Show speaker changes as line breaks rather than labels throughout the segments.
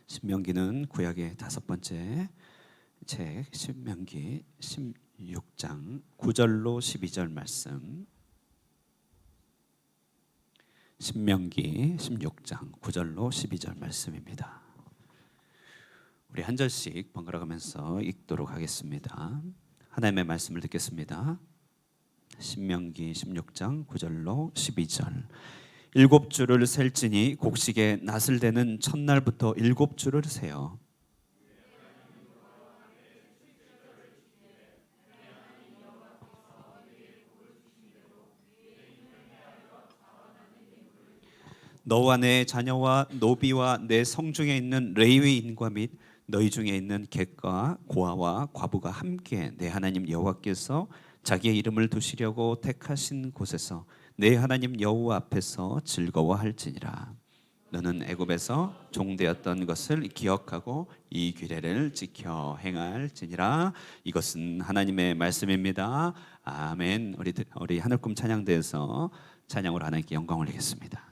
신명기는 구약의 5번째 책, 신명기 16장 9절로 12절 말씀. 신명기 16장 9절로 12절 말씀입니다. 우리 한 절씩 번갈아 가면서 읽도록 하겠습니다. 하나님의 말씀을 듣겠습니다. 신명기 16장 9절로 12절. 7주를 셀지니 곡식의 낫을 대는 첫날부터 7주를 세어 너와 내 자녀와 노비와 내 성중에 있는 레위인과 및 너희 중에 있는 객과 고아와 과부가 함께 내 하나님 여호와께서 자기의 이름을 두시려고 택하신 곳에서 내 하나님 여호와 앞에서 즐거워할지니라. 너는 애굽에서 종되었던 것을 기억하고 이 규례를 지켜 행할지니라. 이것은 하나님의 말씀입니다. 아멘. 우리 하늘꿈 찬양대에서 찬양으로 하나님께 영광 올리겠습니다.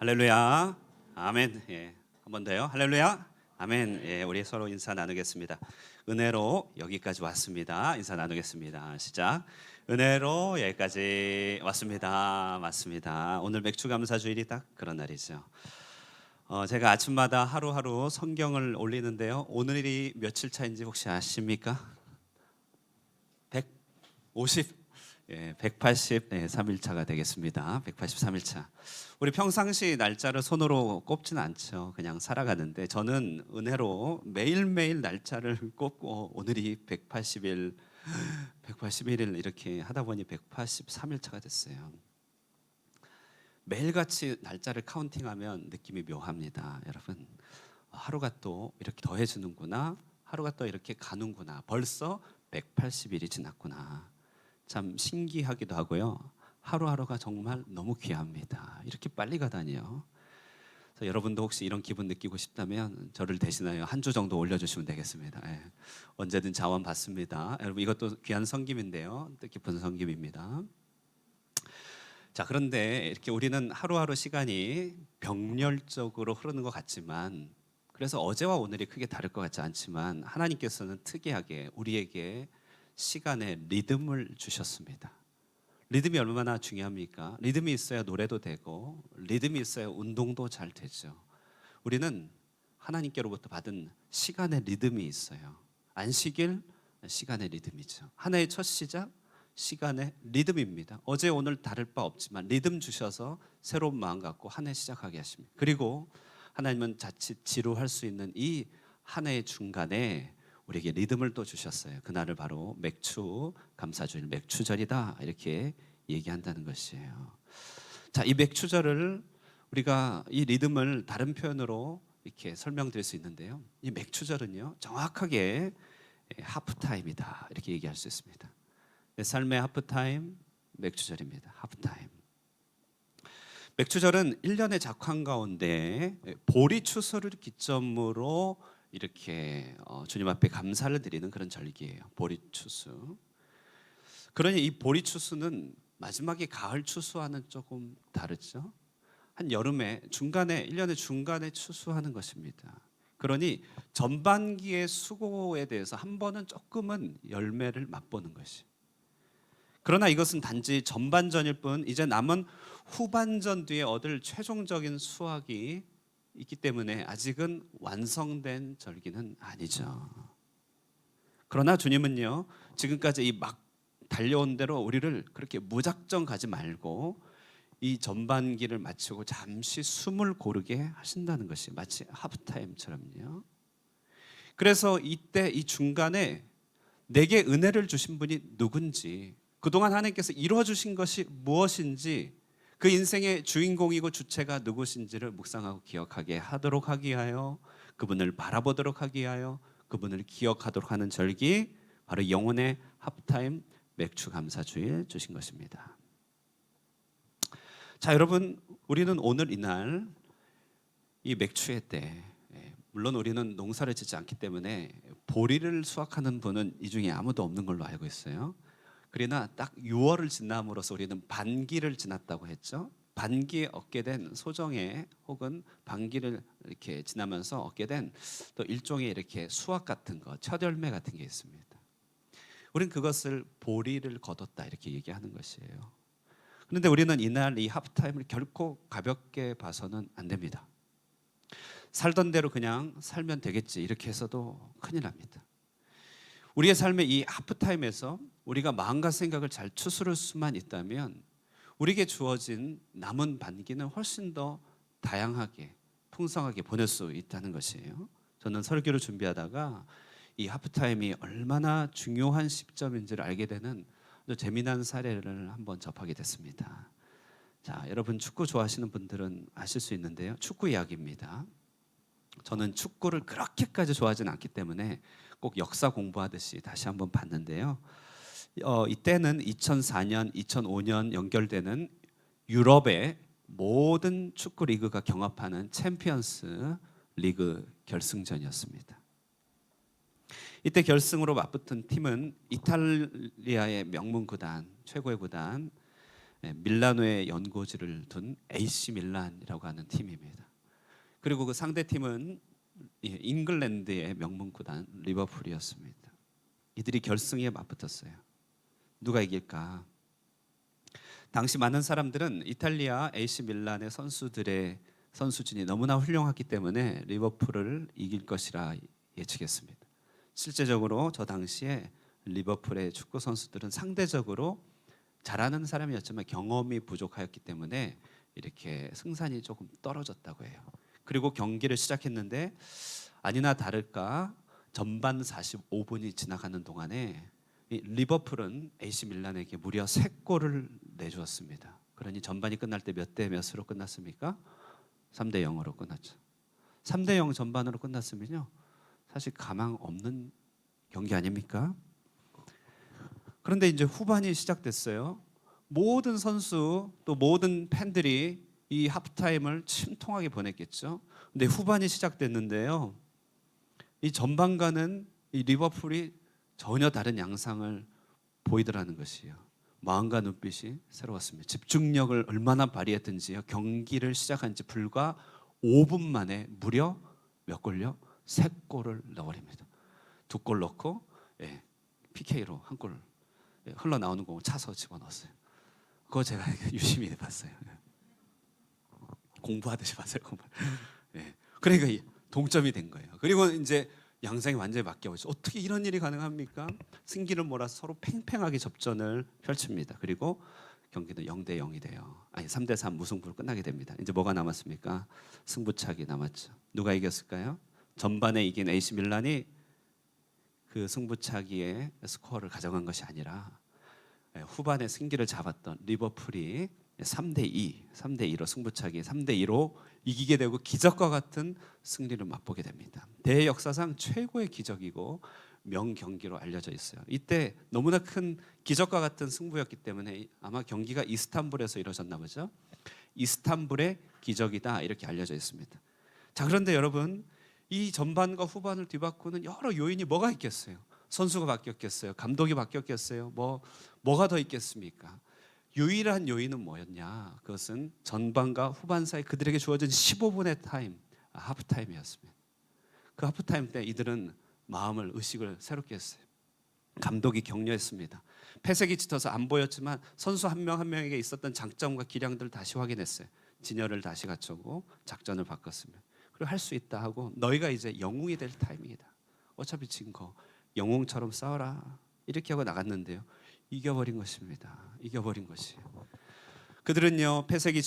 할렐루야. 아멘. 예. 한 번 더요. 할렐루야. 아멘. 예, 우리 서로 인사 나누겠습니다. 은혜로 여기까지 왔습니다. 인사 나누겠습니다. 시작. 은혜로 여기까지 왔습니다. 맞습니다. 오늘 맥주 감사 주일이 딱 그런 날이죠. 제가 아침마다 하루하루 성경을 올리는데요. 오늘이 며칠 차인지 혹시 아십니까? 150, 183일차가 되겠습니다. 183일차. 우리 평상시 날짜를 손으로 꼽지는 않죠. 그냥 살아가는데 저는 은혜로 매일매일 날짜를 꼽고 오늘이 181일 이렇게 하다 보니 183일차가 됐어요. 매일같이 날짜를 카운팅하면 느낌이 묘합니다. 여러분, 하루가 또 이렇게 더해지는구나, 하루가 또 이렇게 가는구나, 벌써 180일이 지났구나. 참 신기하기도 하고요. 하루하루가 정말 너무 귀합니다. 이렇게 빨리 가다니요. 그래서 여러분도 혹시 이런 기분 느끼고 싶다면 저를 대신하여 한 주 정도 올려주시면 되겠습니다. 예. 언제든 자원 받습니다. 여러분, 이것도 귀한 섬김인데요. 뜻깊은 섬김입니다. 자, 그런데 이렇게 우리는 하루하루 시간이 병렬적으로 흐르는 것 같지만, 그래서 어제와 오늘이 크게 다를 것 같지 않지만 하나님께서는 특이하게 우리에게 시간의 리듬을 주셨습니다. 리듬이 얼마나 중요합니까? 리듬이 있어야 노래도 되고 리듬이 있어야 운동도 잘 되죠. 우리는 하나님께로부터 받은 시간의 리듬이 있어요. 안식일, 시간의 리듬이죠. 한 해의 첫 시작, 시간의 리듬입니다. 어제 오늘 다를 바 없지만 리듬 주셔서 새로운 마음 갖고 한 해 시작하게 하십니다. 그리고 하나님은 자칫 지루할 수 있는 이 한 해의 중간에 우리에게 리듬을 또 주셨어요. 그날을 바로 맥주 감사주일, 맥주절이다 이렇게 얘기한다는 것이에요. 자, 이 맥주절을 우리가 이 리듬을 다른 표현으로 이렇게 설명드릴 수 있는데요. 이 맥주절은요, 정확하게 하프타임이다 이렇게 얘기할 수 있습니다. 내 삶의 하프타임, 맥주절입니다. 하프타임. 맥주절은 1년의 작황 가운데 보리추수를 기점으로 이렇게 주님 앞에 감사를 드리는 그런 절기예요. 보리추수. 그러니 이 보리추수는 마지막에 가을 추수와는 조금 다르죠. 한 여름에 중간에 1년의 중간에 추수하는 것입니다. 그러니 전반기의 수고에 대해서 한 번은 조금은 열매를 맛보는 것이. 그러나 이것은 단지 전반전일 뿐 이제 남은 후반전 뒤에 얻을 최종적인 수확이 있기 때문에 아직은 완성된 절기는 아니죠. 그러나 주님은요, 지금까지 이 막 달려온 대로 우리를 그렇게 무작정 가지 말고 이 전반기를 마치고 잠시 숨을 고르게 하신다는 것이 마치 하프타임처럼요. 그래서 이때 이 중간에 내게 은혜를 주신 분이 누군지, 그동안 하나님께서 이루어 주신 것이 무엇인지, 그 인생의 주인공이고 주체가 누구신지를 묵상하고 기억하게 하도록 하기 위하여, 그분을 바라보도록 하기 위하여, 그분을 기억하도록 하는 절기, 바로 영혼의 하프타임 맥주 감사주일 주신 것입니다. 자, 여러분, 우리는 오늘 이날 이 맥주의 때, 물론 우리는 농사를 짓지 않기 때문에 보리를 수확하는 분은 이 중에 아무도 없는 걸로 알고 있어요. 그러나 딱 6월을 지남으로써 우리는 반기를 지났다고 했죠. 반기에 얻게 된 소정에 혹은 반기를 이렇게 지나면서 얻게 된 또 일종의 이렇게 수확 같은 거, 첫 열매 같은 게 있습니다. 우리는 그것을 보리를 거뒀다 이렇게 얘기하는 것이에요. 그런데 우리는 이날 이 하프타임을 결코 가볍게 봐서는 안 됩니다. 살던 대로 그냥 살면 되겠지 이렇게 해서도 큰일 납니다. 우리의 삶의 이 하프타임에서 우리가 마음과 생각을 잘 추스를 수만 있다면 우리에게 주어진 남은 반기는 훨씬 더 다양하게 풍성하게 보낼 수 있다는 것이에요. 저는 설교를 준비하다가 이 하프타임이 얼마나 중요한 시점인지를 알게 되는 아주 재미난 사례를 한번 접하게 됐습니다. 자, 여러분 축구 좋아하시는 분들은 아실 수 있는데요. 축구 이야기입니다. 저는 축구를 그렇게까지 좋아하지는 않기 때문에 꼭 역사 공부하듯이 다시 한번 봤는데요. 이때는 2004년, 2005년 연결되는 유럽의 모든 축구 리그가 경합하는 챔피언스 리그 결승전이었습니다. 이때 결승으로 맞붙은 팀은 이탈리아의 명문 구단, 최고의 구단 밀라노에 연고지를 둔 AC 밀란이라고 하는 팀입니다. 그리고 그 상대 팀은 잉글랜드의 명문 구단 리버풀이었습니다. 이들이 결승에 맞붙었어요. 누가 이길까? 당시 많은 사람들은 이탈리아 AC 밀란의 선수들의 선수진이 너무나 훌륭하기 때문에 리버풀을 이길 것이라 예측했습니다. 실제적으로 저 당시에 리버풀의 축구 선수들은 상대적으로 잘하는 사람이었지만 경험이 부족하였기 때문에 이렇게 승산이 조금 떨어졌다고 해요. 그리고 경기를 시작했는데 아니나 다를까 전반 45분이 지나가는 동안에 리버풀은 AC 밀란에게 무려 3골을 내주었습니다. 그러니 전반이 끝날 때 몇 대 몇으로 끝났습니까? 3대 0으로 끝났죠. 3대 0 전반으로 끝났으면요, 사실 가망 없는 경기 아닙니까? 그런데 이제 후반이 시작됐어요. 모든 선수 또 모든 팬들이 이 하프타임을 침통하게 보냈겠죠. 근데 후반이 시작됐는데요, 이 전반과는 이 리버풀이 전혀 다른 양상을 보이더라는 것이에요. 마음과 눈빛이 새로웠습니다. 집중력을 얼마나 발휘했든지요, 경기를 시작한 지 불과 5분 만에 무려 몇 골요? 3골을 넣어버립니다. 2골 넣고 PK로 1골 흘러나오는 공을 차서 집어넣었어요. 그거 제가 유심히 봤어요. 공부하듯이 봤어요. 그러니까 동점이 된 거예요. 그리고 이제 양상이 완전히 바뀌어버렸죠. 어떻게 이런 일이 가능합니까? 승기를 몰아서 서로 팽팽하게 접전을 펼칩니다. 그리고 경기는 0대 0이 돼요. 아니 3대 3 무승부로 끝나게 됩니다. 이제 뭐가 남았습니까? 승부차기 남았죠. 누가 이겼을까요? 전반에 이긴 AC 밀란이 그 승부차기의 스코어를 가져간 것이 아니라 후반에 승기를 잡았던 리버풀이 3대 2로 승부차기 3대 2로 이기게 되고 기적과 같은 승리를 맛보게 됩니다. 대역사상 최고의 기적이고 명경기로 알려져 있어요. 이때 너무나 큰 기적과 같은 승부였기 때문에 아마 경기가 이스탄불에서 이루어졌나 보죠. 이스탄불의 기적이다 이렇게 알려져 있습니다. 자, 그런데 여러분, 이 전반과 후반을 뒤바꾸는 여러 요인이 뭐가 있겠어요? 선수가 바뀌었겠어요? 감독이 바뀌었겠어요? 뭐가 더 있겠습니까? 유일한 요인은 뭐였냐? 그것은 전반과 후반 사이 그들에게 주어진 15분의 타임, 하프타임이었습니다. 그 하프타임 때 이들은 마음을, 의식을 새롭게 했어요. 감독이 격려했습니다. 패색이 짙어서 안 보였지만 선수 한 명 한 명에게 있었던 장점과 기량들을 다시 확인했어요. 진열을 다시 갖추고 작전을 바꿨습니다. 그리고 할 수 있다 하고 너희가 이제 영웅이 될 타임이다. 어차피 진 거 영웅처럼 싸워라 이렇게 하고 나갔는데요, 이겨버린 것입니다. 이겨버린 것이에요. 그들은요, 패색이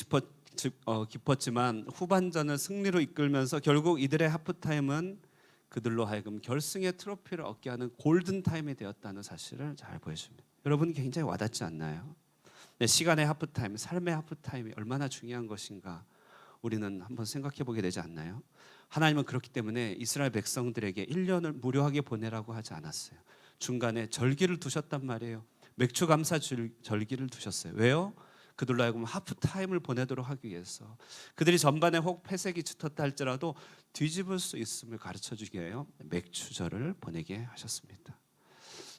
깊었지만 후반전을 승리로 이끌면서 결국 이들의 하프타임은 그들로 하여금 결승의 트로피를 얻게 하는 골든타임이 되었다는 사실을 잘 보여줍니다. 여러분, 굉장히 와닿지 않나요? 시간의 하프타임, 삶의 하프타임이 얼마나 중요한 것인가 우리는 한번 생각해 보게 되지 않나요? 하나님은 그렇기 때문에 이스라엘 백성들에게 1년을 무료하게 보내라고 하지 않았어요. 중간에 절기를 두셨단 말이에요. 맥추감사 절기를 두셨어요. 왜요? 그들로 하여금 하프타임을 보내도록 하기 위해서. 그들이 전반에 혹 패색이 짙었다 할지라도 뒤집을 수 있음을 가르쳐주기 위해 맥추절을 보내게 하셨습니다.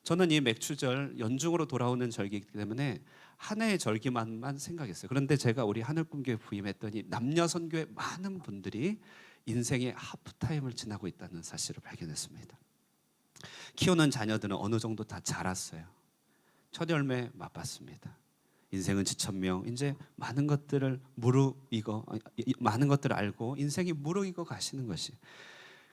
저는 이 맥추절 연중으로 돌아오는 절기이기 때문에 한 해의 절기만만 생각했어요. 그런데 제가 우리 하늘꿈교회 부임했더니 남녀 선교회 많은 분들이 인생의 하프타임을 지나고 있다는 사실을 발견했습니다. 키우는 자녀들은 어느 정도 다 자랐어요. 첫 열매 맛봤습니다. 인생은 지천명. 이제 많은 것들을 많은 것들을 알고 인생이 무르익어 가시는 것이.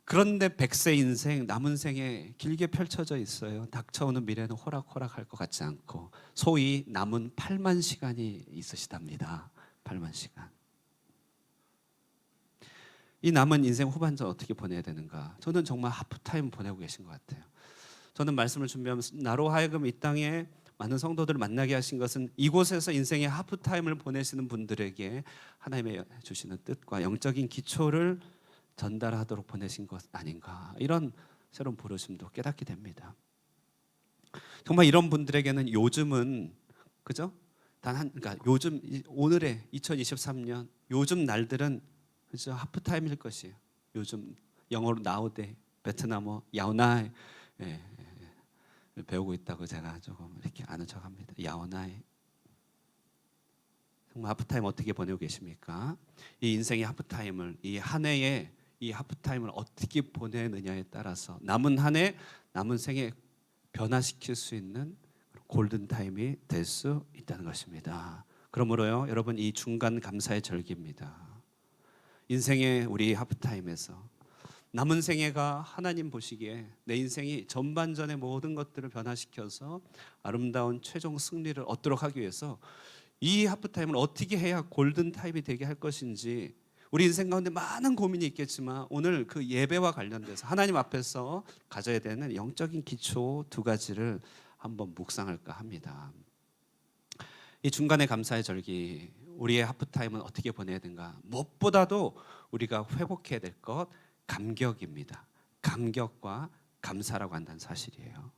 그런데 100세 인생, 남은 생에 길게 펼쳐져 있어요. 닥쳐오는 미래는 호락호락할 것 같지 않고 소위 남은 8만 시간이 있으시답니다. 8만 시간. 이 남은 인생 후반전 어떻게 보내야 되는가? 저는 정말 하프타임 보내고 계신 것 같아요. 저는 말씀을 준비하면서 나로 하여금 이 땅에 많은 성도들을 만나게 하신 것은 이곳에서 인생의 하프타임을 보내시는 분들에게 하나님의 주시는 뜻과 영적인 기초를 전달하도록 보내신 것 아닌가, 이런 새로운 부르심도 깨닫게 됩니다. 정말 이런 분들에게는 요즘은, 그죠? 그러니까 요즘 오늘의 2023년 요즘 날들은, 그죠? 하프타임일 것이에요. 요즘 영어로 나우데이, 베트남어 야오나이 배우고 있다고 제가 조금 이렇게 아는 척합니다. 야오나이. 정말 하프타임 어떻게 보내고 계십니까? 이 인생의 하프타임을, 이 한 해의 이 하프타임을 어떻게 보내느냐에 따라서 남은 한 해, 남은 생에 변화시킬 수 있는 골든타임이 될 수 있다는 것입니다. 그러므로요, 여러분, 이 중간 감사의 절기입니다. 인생의 우리 하프타임에서 남은 생애가 하나님 보시기에 내 인생이 전반전의 모든 것들을 변화시켜서 아름다운 최종 승리를 얻도록 하기 위해서 이 하프타임을 어떻게 해야 골든타임이 되게 할 것인지, 우리 인생 가운데 많은 고민이 있겠지만 오늘 그 예배와 관련돼서 하나님 앞에서 가져야 되는 영적인 기초 두 가지를 한번 묵상할까 합니다. 이 중간에 감사의 절기, 우리의 하프타임은 어떻게 보내야 되는가? 무엇보다도 우리가 회복해야 될 것, 감격입니다. 감격과 감사라고 한다는 사실이에요.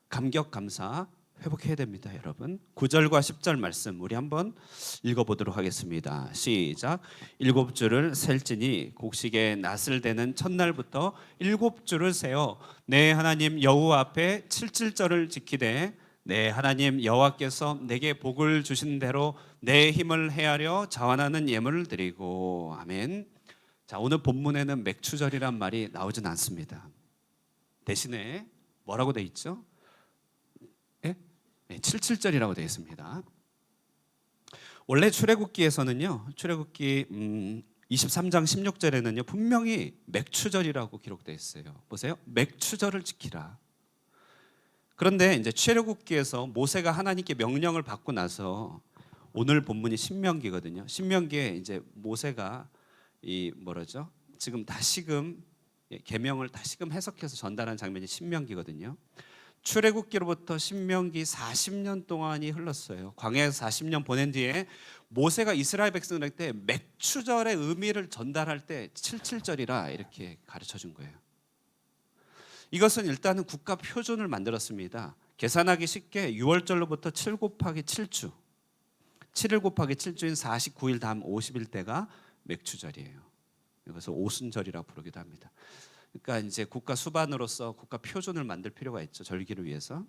감격, 감사 회복해야 됩니다, 여러분. 9절과 10절 말씀 우리 한번 읽어보도록 하겠습니다. 시작. 7주를 셀지니 곡식의 낫을 대는 첫날부터 7주를 세어 내 하나님 여호와 앞에 7절을 지키되 내 하나님 여호와께서 내게 복을 주신 대로 내 힘을 헤아려 자원하는 예물을 드리고. 아멘. 자, 오늘 본문에는 맥추절이란 말이 나오진 않습니다. 대신에 뭐라고 돼 있죠? 네, 77절이라고 되어 있습니다. 원래 출애굽기에서는요, 출애굽기 23장 16절에는요 분명히 맥추절이라고 기록되어 있어요. 보세요, 맥추절을 지키라. 그런데 이제 출애굽기에서 모세가 하나님께 명령을 받고 나서, 오늘 본문이 신명기거든요. 신명기에 이제 모세가 이 뭐라죠? 지금 다시금 계명을 다시금 해석해서 전달한 장면이 신명기거든요. 출애굽기로부터 신명기 40년 동안이 흘렀어요. 광야에서 40년 보낸 뒤에 모세가 이스라엘 백성들한테 맥추절의 의미를 전달할 때 77절이라 이렇게 가르쳐 준 거예요. 이것은 일단은 국가 표준을 만들었습니다. 계산하기 쉽게 6월절로부터 7 곱하기 7주, 7일 곱하기 7주인 49일 다음 50일대가 맥추절이에요. 그래서 오순절이라고 부르기도 합니다. 그러니까 이제 국가 수반으로서 국가 표준을 만들 필요가 있죠, 절기를 위해서.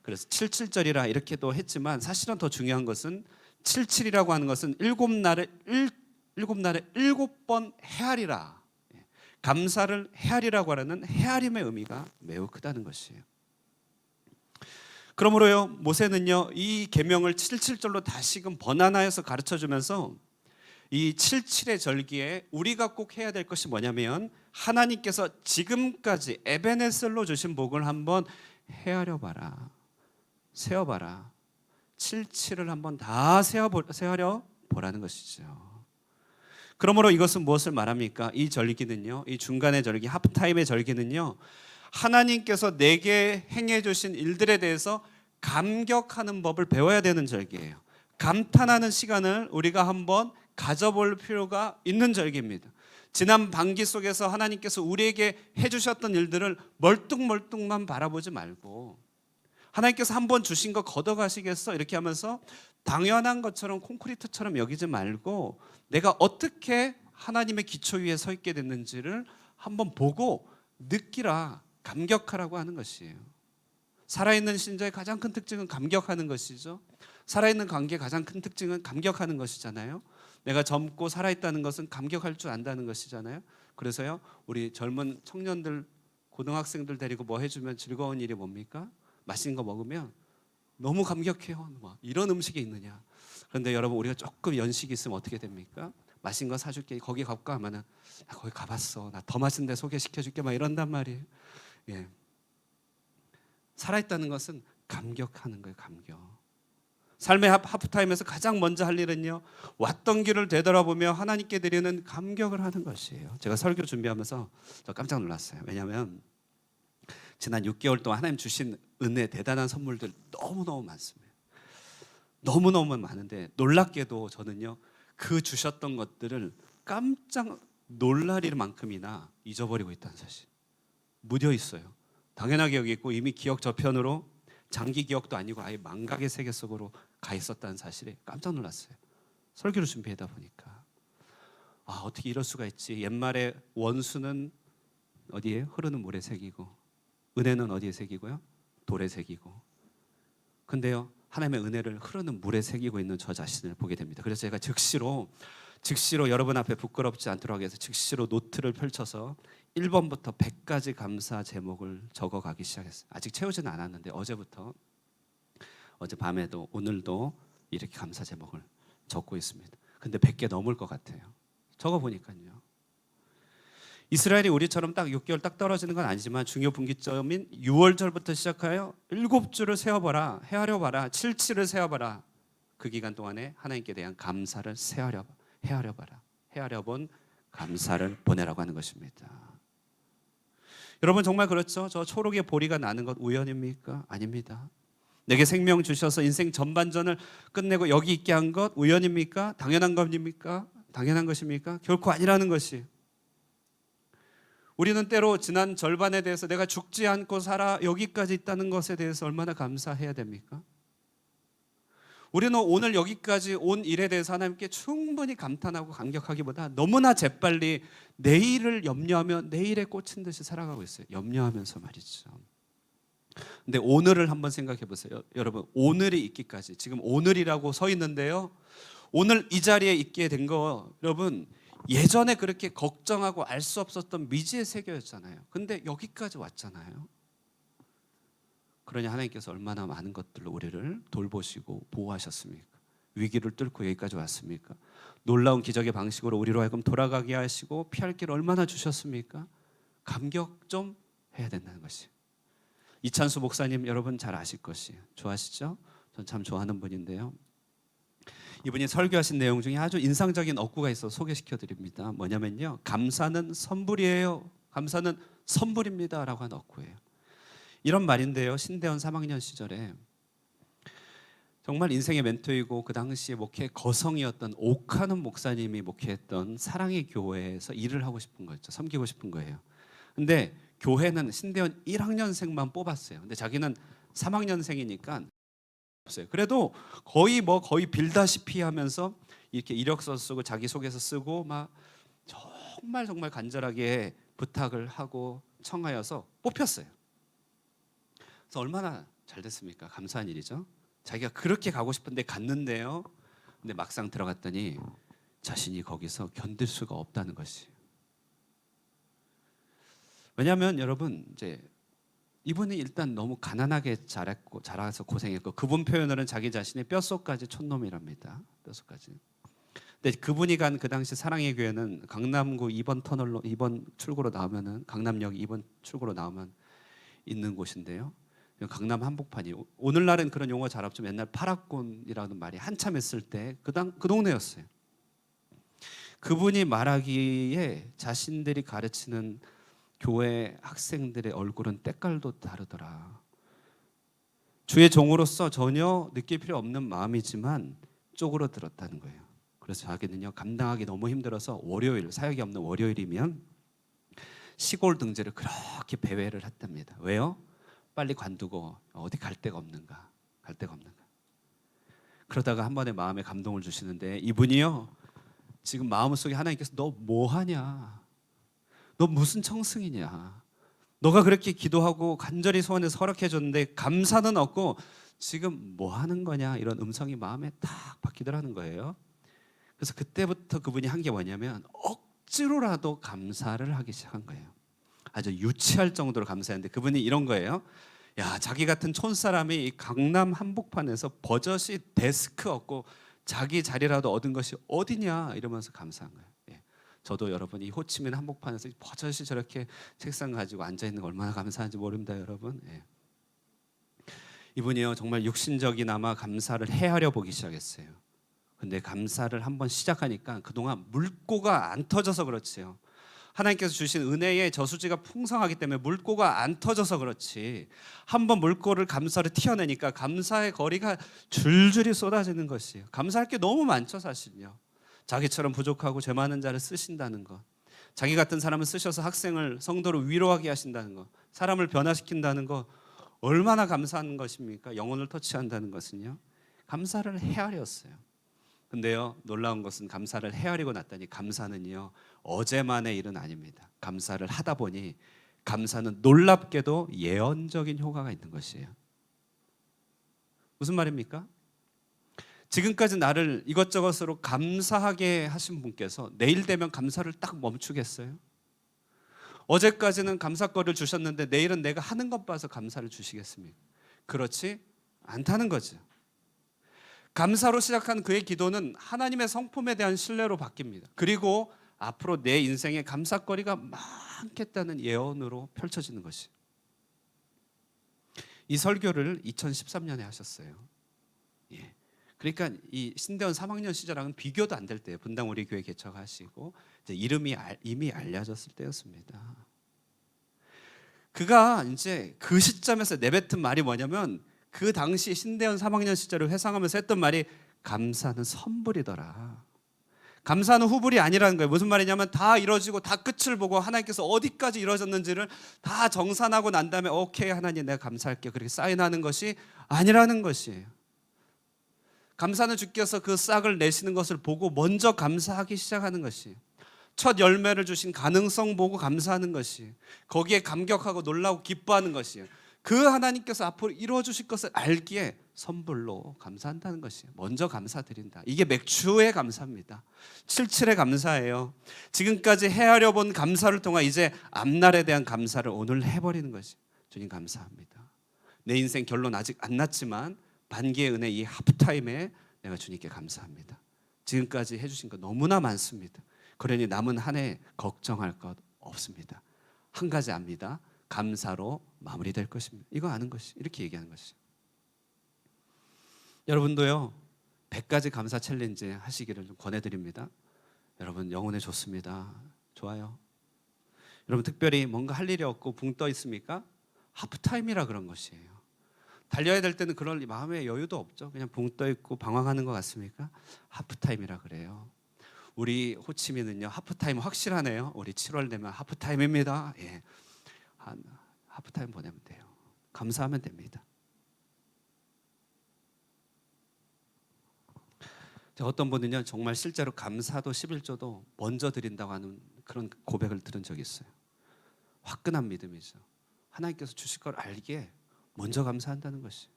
그래서 77절이라 이렇게도 했지만 사실은 더 중요한 것은 77이라고 하는 것은 7날에 7번 헤아리라, 감사를 헤아리라고 하는 헤아림의 의미가 매우 크다는 것이에요. 그러므로요, 모세는요 이 계명을 77절로 다시금 번안하여서 가르쳐주면서 이 77의 절기에 우리가 꼭 해야 될 것이 뭐냐면, 하나님께서 지금까지 에베네셀로 주신 복을 한번 헤아려 봐라, 세어봐라. 77을 한번 다 세하려 보라는 것이죠. 그러므로 이것은 무엇을 말합니까? 이 절기는요, 이 중간의 절기, 하프타임의 절기는요, 하나님께서 내게 행해 주신 일들에 대해서 감격하는 법을 배워야 되는 절기예요. 감탄하는 시간을 우리가 한번 가져볼 필요가 있는 절기입니다. 지난 반기 속에서 하나님께서 우리에게 해주셨던 일들을 멀뚱멀뚱만 바라보지 말고, 하나님께서 한번 주신 거 걷어가시겠어? 이렇게 하면서 당연한 것처럼 콘크리트처럼 여기지 말고, 내가 어떻게 하나님의 기초 위에 서 있게 됐는지를 한번 보고 느끼라, 감격하라고 하는 것이에요. 살아있는 신자의 가장 큰 특징은 감격하는 것이죠. 살아있는 관계의 가장 큰 특징은 감격하는 것이잖아요. 내가 젊고 살아있다는 것은 감격할 줄 안다는 것이잖아요. 그래서요, 우리 젊은 청년들, 고등학생들 데리고 뭐 해주면 즐거운 일이 뭡니까? 맛있는 거 먹으면 너무 감격해요. 이런 음식이 있느냐. 그런데 여러분, 우리가 조금 연식이 있으면 어떻게 됩니까? 맛있는 거 사줄게, 거기 가볼까 하면은, 나 거기 가봤어, 나 더 맛있는 데 소개시켜줄게, 막 이런단 말이에요. 예. 살아있다는 것은 감격하는 거예요. 감격. 삶의 하프타임에서 가장 먼저 할 일은요, 왔던 길을 되돌아보며 하나님께 드리는 감격을 하는 것이에요. 제가 설교 준비하면서 저 깜짝 놀랐어요. 왜냐하면 지난 6개월 동안 하나님 주신 은혜, 대단한 선물들 너무너무 많습니다. 너무너무 많은데 놀랍게도 저는요, 그 주셨던 것들을 깜짝 놀랄 만큼이나 잊어버리고 있다는 사실, 묻어 있어요. 당연하게 여기 있고 이미 기억 저편으로, 장기 기억도 아니고 아예 망각의 세계 속으로 가 있었다는 사실에 깜짝 놀랐어요. 설교를 준비하다 보니까, 어떻게 이럴 수가 있지. 옛말에 원수는 어디에? 흐르는 물에 새기고, 은혜는 어디에 새기고요? 돌에 새기고. 근데요, 하나님의 은혜를 흐르는 물에 새기고 있는 저 자신을 보게 됩니다. 그래서 제가 즉시로 여러분 앞에 부끄럽지 않도록 해서 즉시로 노트를 펼쳐서 1번부터 100까지 감사 제목을 적어가기 시작했어요. 아직 채우지는 않았는데 어제 밤에도 오늘도 이렇게 감사 제목을 적고 있습니다. 근데 100개 넘을 것 같아요. 적어보니까요. 이스라엘이 우리처럼 딱 6개월 딱 떨어지는 건 아니지만 중요 분기점인 6월절부터 시작하여 7주를 세어봐라, 헤아려봐라, 7치를 세어봐라. 그 기간 동안에 하나님께 대한 감사를 헤아려본 감사를 보내라고 하는 것입니다. 여러분 정말 그렇죠? 저 초록의 보리가 나는 것 우연입니까? 아닙니다. 내게 생명 주셔서 인생 전반전을 끝내고 여기 있게 한 것 우연입니까? 당연한 겁니까? 당연한 것입니까? 결코 아니라는 것이. 우리는 때로 지난 절반에 대해서 내가 죽지 않고 살아 여기까지 있다는 것에 대해서 얼마나 감사해야 됩니까? 우리는 오늘 여기까지 온 일에 대해서 하나님께 충분히 감탄하고 감격하기보다 너무나 재빨리 내일을 염려하며 내일에 꽂힌 듯이 살아가고 있어요. 염려하면서 말이죠. 근데 오늘을 한번 생각해 보세요. 여러분 오늘이 있기까지 지금 오늘이라고 서 있는데요. 오늘 이 자리에 있게 된 거 여러분 예전에 그렇게 걱정하고 알 수 없었던 미지의 세계였잖아요. 근데 여기까지 왔잖아요. 그러니 하나님께서 얼마나 많은 것들로 우리를 돌보시고 보호하셨습니까? 위기를 뚫고 여기까지 왔습니까? 놀라운 기적의 방식으로 우리로 하여금 돌아가게 하시고 피할 길을 얼마나 주셨습니까? 감격 좀 해야 된다는 것이. 이찬수 목사님 여러분 잘 아실 것이에요. 좋아하시죠? 전 참 좋아하는 분인데요. 이분이 설교하신 내용 중에 아주 인상적인 어구가 있어 소개시켜 드립니다. 뭐냐면요. 감사는 선불이에요. 감사는 선불입니다. 라고 하는 어구예요. 이런 말인데요. 신대원 3학년 시절에 정말 인생의 멘토이고 그 당시에 목회 거성이었던 옥하는 목사님이 목회했던 사랑의 교회에서 일을 하고 싶은 거였죠. 섬기고 싶은 거예요. 근데 교회는 신대원 1학년생만 뽑았어요. 근데 자기는 3학년생이니까 없어요. 그래도 거의 빌다시피 하면서 이렇게 이력서 쓰고 자기소개서 쓰고 막 정말 간절하게 부탁을 하고 청하여서 뽑혔어요. 그래서 얼마나 잘 됐습니까? 감사한 일이죠. 자기가 그렇게 가고 싶은데 갔는데요. 근데 막상 들어갔더니 자신이 거기서 견딜 수가 없다는 것이. 왜냐하면 여러분 이제 이분이 일단 너무 가난하게 자라서 고생했고 그분 표현으로는 자기 자신의 뼛속까지 촌놈이랍니다. 뼛속까지. 근데 그분이 간 그 당시 사랑의 교회는 강남구 2번 터널로 2번 출구로 나오면은 강남역 2번 출구로 나오면 있는 곳인데요. 강남 한복판이 오늘날은 그런 용어 잘 없지만 옛날 파라곤이라는 말이 한참 했을 때 그 동네였어요. 그분이 말하기에 자신들이 가르치는 교회 학생들의 얼굴은 때깔도 다르더라. 주의 종으로서 전혀 느낄 필요 없는 마음이지만 쪼그러들었다는 거예요. 그래서 자기는요 감당하기 너무 힘들어서 월요일 사역이 없는 월요일이면 시골 등지를 그렇게 배회를 했답니다. 왜요? 빨리 관두고 어디 갈 데가 없는가. 그러다가 한 번에 마음에 감동을 주시는데 이분이요 지금 마음속에 하나님께서 너 뭐하냐? 너 무슨 청승이냐? 너가 그렇게 기도하고 간절히 소원해서 허락해 줬는데 감사는 없고 지금 뭐 하는 거냐? 이런 음성이 마음에 딱 박히더라는 거예요. 그래서 그때부터 그분이 한 게 뭐냐면 억지로라도 감사를 하기 시작한 거예요. 아주 유치할 정도로 감사했는데 그분이 이런 거예요. 야, 자기 같은 촌사람이 이 강남 한복판에서 버젓이 데스크 얻고 자기 자리라도 얻은 것이 어디냐 이러면서 감사한 거예요. 예. 저도 여러분 이 호치민 한복판에서 버젓이 저렇게 책상 가지고 앉아 있는 거 얼마나 감사한지 모릅니다, 여러분. 예. 이분이요 정말 육신적이나마 감사를 헤아려 보기 시작했어요. 근데 감사를 한번 시작하니까 그동안 물꼬가 안 터져서 그렇지요. 하나님께서 주신 은혜의 저수지가 풍성하기 때문에 물꼬가 안 터져서 그렇지 한번 물꼬를 감사를 튀어내니까 감사의 거리가 줄줄이 쏟아지는 것이에요. 감사할 게 너무 많죠 사실요. 자기처럼 부족하고 죄 많은 자를 쓰신다는 것, 자기 같은 사람을 쓰셔서 학생을 성도를 위로하게 하신다는 것, 사람을 변화시킨다는 것 얼마나 감사한 것입니까? 영혼을 터치한다는 것은요. 감사를 헤아렸어요. 근데요 놀라운 것은 감사를 헤아리고 났더니 감사는요 어제만의 일은 아닙니다. 감사를 하다 보니 감사는 놀랍게도 예언적인 효과가 있는 것이에요. 무슨 말입니까? 지금까지 나를 이것저것으로 감사하게 하신 분께서 내일 되면 감사를 딱 멈추겠어요? 어제까지는 감사거리를 주셨는데 내일은 내가 하는 것 봐서 감사를 주시겠습니까? 그렇지 않다는 거죠. 감사로 시작한 그의 기도는 하나님의 성품에 대한 신뢰로 바뀝니다. 그리고 앞으로 내 인생에 감사거리가 많겠다는 예언으로 펼쳐지는 것이. 이 설교를 2013년에 하셨어요. 예. 그러니까 이 신대원 3학년 시절하고는 비교도 안 될 때예요. 분당 우리 교회 개척하시고 이제 이름이 이미 알려졌을 때였습니다. 그가 이제 그 시점에서 내뱉은 말이 뭐냐면 그 당시 신대원 3학년 시절을 회상하면서 했던 말이 감사는 선불이더라. 감사는 후불이 아니라는 거예요. 무슨 말이냐면 다 이루어지고 다 끝을 보고 하나님께서 어디까지 이루어졌는지를 다 정산하고 난 다음에 오케이 하나님 내가 감사할게 그렇게 사인하는 것이 아니라는 것이에요. 감사는 주께서 그 싹을 내시는 것을 보고 먼저 감사하기 시작하는 것이, 첫 열매를 주신 가능성 보고 감사하는 것이, 거기에 감격하고 놀라고 기뻐하는 것이에요. 그 하나님께서 앞으로 이루어 주실 것을 알기에 선불로 감사한다는 것이에요. 먼저 감사드린다. 이게 맥주의 감사입니다. 77의 감사예요. 지금까지 헤아려 본 감사를 통해 이제 앞날에 대한 감사를 오늘 해버리는 것이, 주님 감사합니다. 내 인생 결론 아직 안 났지만 반기의 은혜 이 하프타임에 내가 주님께 감사합니다. 지금까지 해주신 것 너무나 많습니다. 그러니 남은 한 해 걱정할 것 없습니다. 한 가지 압니다. 감사로 마무리될 것입니다. 이거 아는 것이, 이렇게 얘기하는 것이. 여러분도요 100가지 감사 챌린지 하시기를 좀 권해드립니다. 여러분 영혼에 좋습니다. 좋아요. 여러분 특별히 뭔가 할 일이 없고 붕 떠 있습니까? 하프타임이라 그런 것이에요. 달려야 될 때는 그럴 마음의 여유도 없죠. 그냥 붕 떠 있고 방황하는 것 같습니까? 하프타임이라 그래요. 우리 호치민은요 하프타임 확실하네요. 우리 7월 되면 하프타임입니다. 예. 한 하프타임 보내면 돼요. 감사하면 됩니다. 어떤 분은요 정말 실제로 감사도 11조도 먼저 드린다고 하는 그런 고백을 들은 적이 있어요. 화끈한 믿음이죠. 하나님께서 주실 걸 알기에 먼저 감사한다는 것이.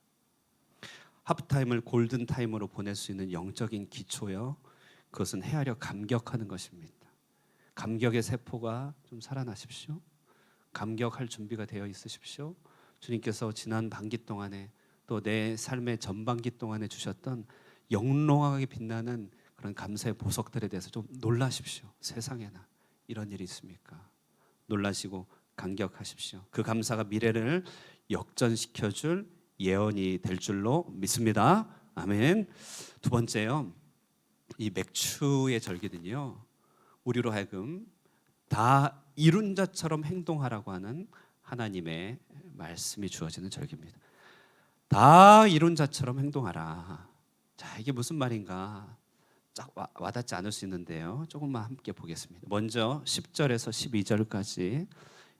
하프타임을 골든타임으로 보낼 수 있는 영적인 기초요, 그것은 헤아려 감격하는 것입니다. 감격의 세포가 좀 살아나십시오. 감격할 준비가 되어 있으십시오. 주님께서 지난 반기 동안에 또 내 삶의 전반기 동안에 주셨던 영롱하게 빛나는 그런 감사의 보석들에 대해서 좀 놀라십시오. 세상에나 이런 일이 있습니까? 놀라시고 감격하십시오. 그 감사가 미래를 역전시켜줄 예언이 될 줄로 믿습니다. 아멘. 두 번째요, 이 맥추의 절기는요 우리로 하여금 다 이룬 자처럼 행동하라고 하는 하나님의 말씀이 주어지는 절기입니다. 다 이룬 자처럼 행동하라. 자, 이게 무슨 말인가 쫙 와닿지 않을 수 있는데요, 조금만 함께 보겠습니다. 먼저 10절에서 12절까지,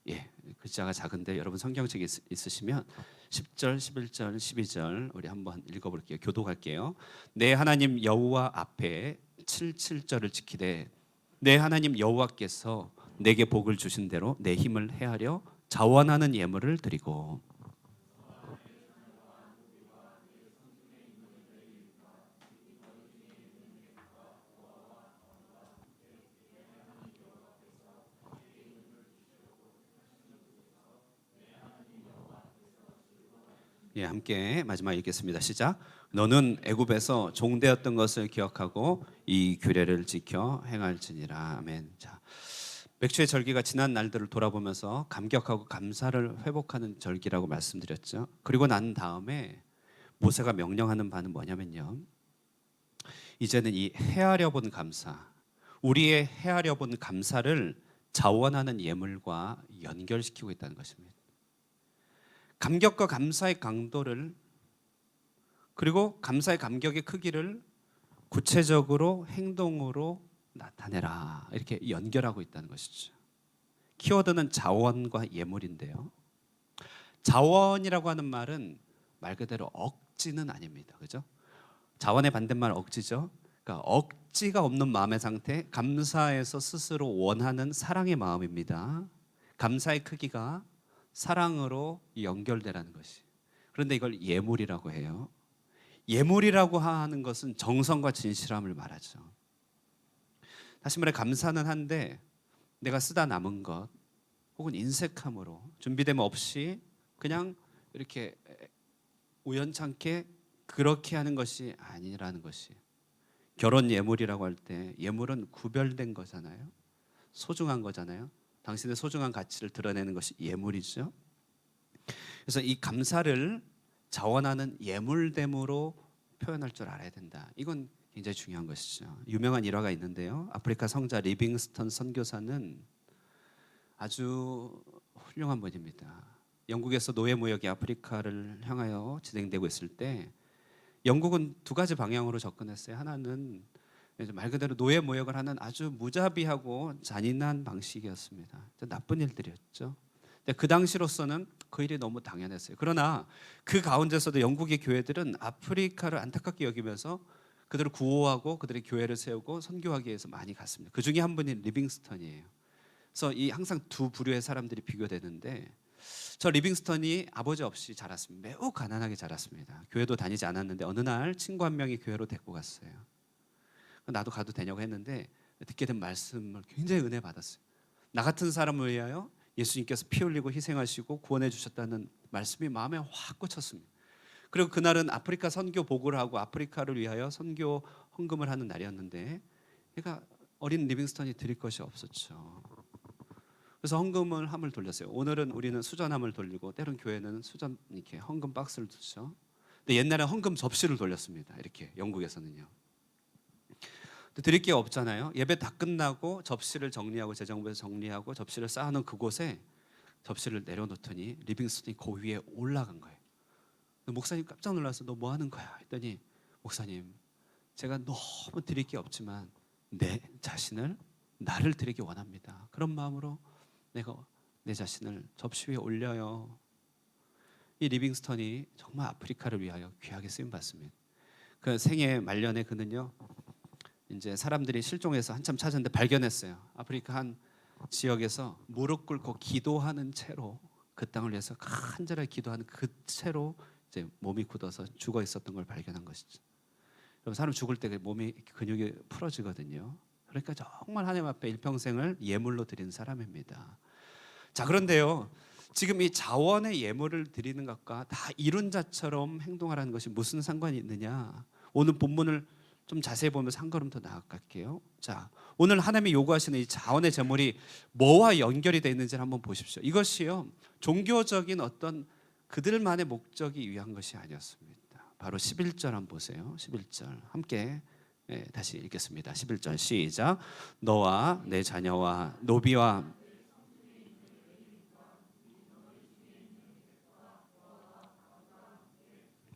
예, 글자가 작은데 여러분 성경책에 있으시면 10절, 11절, 12절 우리 한번 읽어볼게요. 교독할게요. 내 하나님 여호와 앞에 7절을 지키되 내 하나님 여호와께서 내게 복을 주신 대로 내 힘을 헤아려 자원하는 예물을 드리고, 예, 함께 마지막 읽겠습니다. 시작. 너는 애굽에서 종되었던 것을 기억하고 이 규례를 지켜 행할지니라. 아멘. 자, 맥주의 절기가 지난 날들을 돌아보면서 감격하고 감사를 회복하는 절기라고 말씀드렸죠. 그리고 난 다음에 모세가 명령하는 바는 뭐냐면요, 이제는 이 헤아려 본 감사, 우리의 헤아려 본 감사를 자원하는 예물과 연결시키고 있다는 것입니다. 감격과 감사의 강도를, 그리고 감사의 감격의 크기를 구체적으로 행동으로 나타내라, 이렇게 연결하고 있다는 것이죠. 키워드는 자원과 예물인데요, 자원이라고 하는 말은 말 그대로 억지는 아닙니다. 그죠? 자원의 반대말 억지죠. 그러니까 억지가 없는 마음의 상태, 감사해서 스스로 원하는 사랑의 마음입니다. 감사의 크기가 사랑으로 연결되라는 것이. 그런데 이걸 예물이라고 해요. 예물이라고 하는 것은 정성과 진실함을 말하죠. 다시 말해 감사는 한데 내가 쓰다 남은 것 혹은 인색함으로 준비됨 없이 그냥 이렇게 우연찮게 그렇게 하는 것이 아니라는 것이, 결혼 예물이라고 할 때 예물은 구별된 거잖아요. 소중한 거잖아요. 당신의 소중한 가치를 드러내는 것이 예물이죠. 그래서 이 감사를 자원하는 예물됨으로 표현할 줄 알아야 된다. 이건 굉장히 중요한 것이죠. 유명한 일화가 있는데요. 아프리카 성자 리빙스턴 선교사는 아주 훌륭한 분입니다. 영국에서 노예 무역이 아프리카를 향하여 진행되고 있을 때 영국은 두 가지 방향으로 접근했어요. 하나는 말 그대로 노예 무역을 하는 아주 무자비하고 잔인한 방식이었습니다. 나쁜 일들이었죠. 근데 그 당시로서는 그 일이 너무 당연했어요. 그러나 그 가운데서도 영국의 교회들은 아프리카를 안타깝게 여기면서 그들을 구호하고 그들의 교회를 세우고 선교하기 위해서 많이 갔습니다. 그 중에 한 분이 리빙스턴이에요. 그래서 이 항상 두 부류의 사람들이 비교되는데, 저 리빙스턴이 아버지 없이 자랐습니다. 매우 가난하게 자랐습니다. 교회도 다니지 않았는데 어느 날 친구 한 명이 교회로 데리고 갔어요. 나도 가도 되냐고 했는데 듣게 된 말씀을 굉장히 은혜 받았어요. 나 같은 사람을 위하여 예수님께서 피 흘리고 희생하시고 구원해 주셨다는 말씀이 마음에 확 꽂혔습니다. 그리고 그날은 아프리카 선교 보고를 하고 아프리카를 위하여 선교 헌금을 하는 날이었는데, 그러니까 어린 리빙스턴이 드릴 것이 없었죠. 그래서 헌금을 함을 돌렸어요. 오늘은 우리는 수전함을 돌리고 때론 교회는 수전 이렇게 헌금 박스를 두죠. 근데 옛날에 헌금 접시를 돌렸습니다. 이렇게 영국에서는요. 드릴 게 없잖아요. 예배 다 끝나고 접시를 정리하고 재정부에서 정리하고 접시를 쌓아놓은 그곳에 접시를 내려놓더니 리빙스턴이 그 위에 올라간 거예요. 목사님 깜짝 놀라서 너 뭐 하는 거야? 했더니 목사님, 제가 너무 드릴 게 없지만 내 자신을, 나를 드리기 원합니다. 그런 마음으로 내가 내 자신을 접시 위에 올려요. 이 리빙스턴이 정말 아프리카를 위하여 귀하게 쓰임 받습니다. 그 생애 말년에 그는요, 이제 사람들이 실종해서 한참 찾았는데 발견했어요. 아프리카 한 지역에서 무릎 꿇고 기도하는 채로, 그 땅을 위해서 간절하게 기도하는 그 채로 이제 몸이 굳어서 죽어 있었던 걸 발견한 것이죠. 그럼 사람 죽을 때 몸이 근육이 풀어지거든요. 그러니까 정말 하나님 앞에 일평생을 예물로 드리는 사람입니다. 자, 그런데요, 지금 이 자원의 예물을 드리는 것과 다 이룬 자처럼 행동하라는 것이 무슨 상관이 있느냐? 오늘 본문을 좀 자세히 보면서 한 걸음 더 나아갈게요. 자, 오늘 하나님이 요구하시는 이 자원의 제물이 뭐와 연결이 되어 있는지를 한번 보십시오. 이것이요, 종교적인 어떤 그들만의 목적이 위한 것이 아니었습니다. 바로 11절 한번 보세요. 11절 함께 다시 읽겠습니다. 11절 시작. 너와 내 자녀와 노비와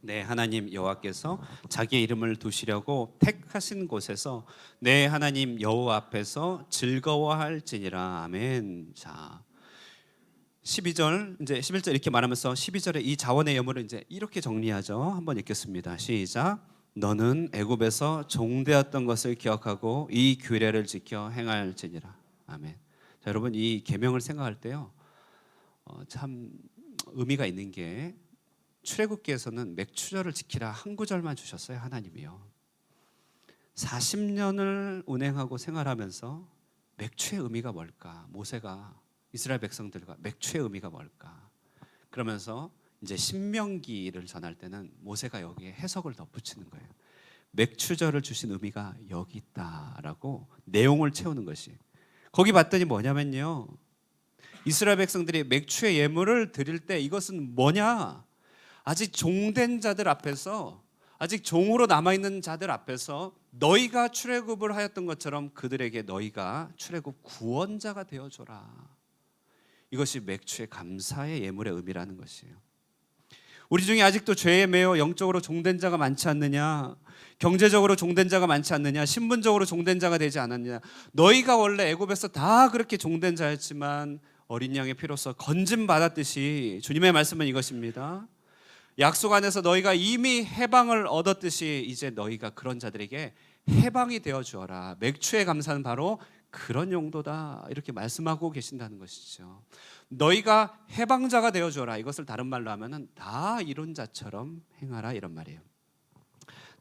내 하나님 여호와께서 자기의 이름을 두시려고 택하신 곳에서 내 하나님 여호와 앞에서 즐거워할지니라. 아멘. 자, 12절, 이제 11절 이렇게 말하면서 12절에 이 자원의 예물을 이제 이렇게 정리하죠. 한번 읽겠습니다. 시작. 너는 애굽에서 종되었던 것을 기억하고 이 규례를 지켜 행할지니라. 아멘. 자, 여러분, 이 계명을 생각할 때요, 참 의미가 있는 게, 출애굽기에서는 맥추절을 지키라 한 구절만 주셨어요. 하나님이요. 40년을 운행하고 생활하면서 맥추의 의미가 뭘까? 모세가 이스라엘 백성들과 맥추의 의미가 뭘까? 그러면서 이제 신명기를 전할 때는 모세가 여기에 해석을 덧붙이는 거예요. 맥추절을 주신 의미가 여기 있다라고 내용을 채우는 것이. 거기 봤더니 뭐냐면요, 이스라엘 백성들이 맥추의 예물을 드릴 때 이것은 뭐냐? 아직 종된 자들 앞에서, 아직 종으로 남아있는 자들 앞에서 너희가 출애굽을 하였던 것처럼 그들에게 너희가 출애굽 구원자가 되어줘라. 이것이 맥추의 감사의 예물의 의미라는 것이에요. 우리 중에 아직도 죄에 매여 영적으로 종된 자가 많지 않느냐, 경제적으로 종된 자가 많지 않느냐, 신분적으로 종된 자가 되지 않았느냐. 너희가 원래 애굽에서 다 그렇게 종된 자였지만 어린 양의 피로써 건짐 받았듯이, 주님의 말씀은 이것입니다. 약속 안에서 너희가 이미 해방을 얻었듯이 이제 너희가 그런 자들에게 해방이 되어 주어라. 맥추의 감사는 바로 그런 용도다, 이렇게 말씀하고 계신다는 것이죠. 너희가 해방자가 되어 주어라. 이것을 다른 말로 하면은 다 이룬 자처럼 행하라, 이런 말이에요.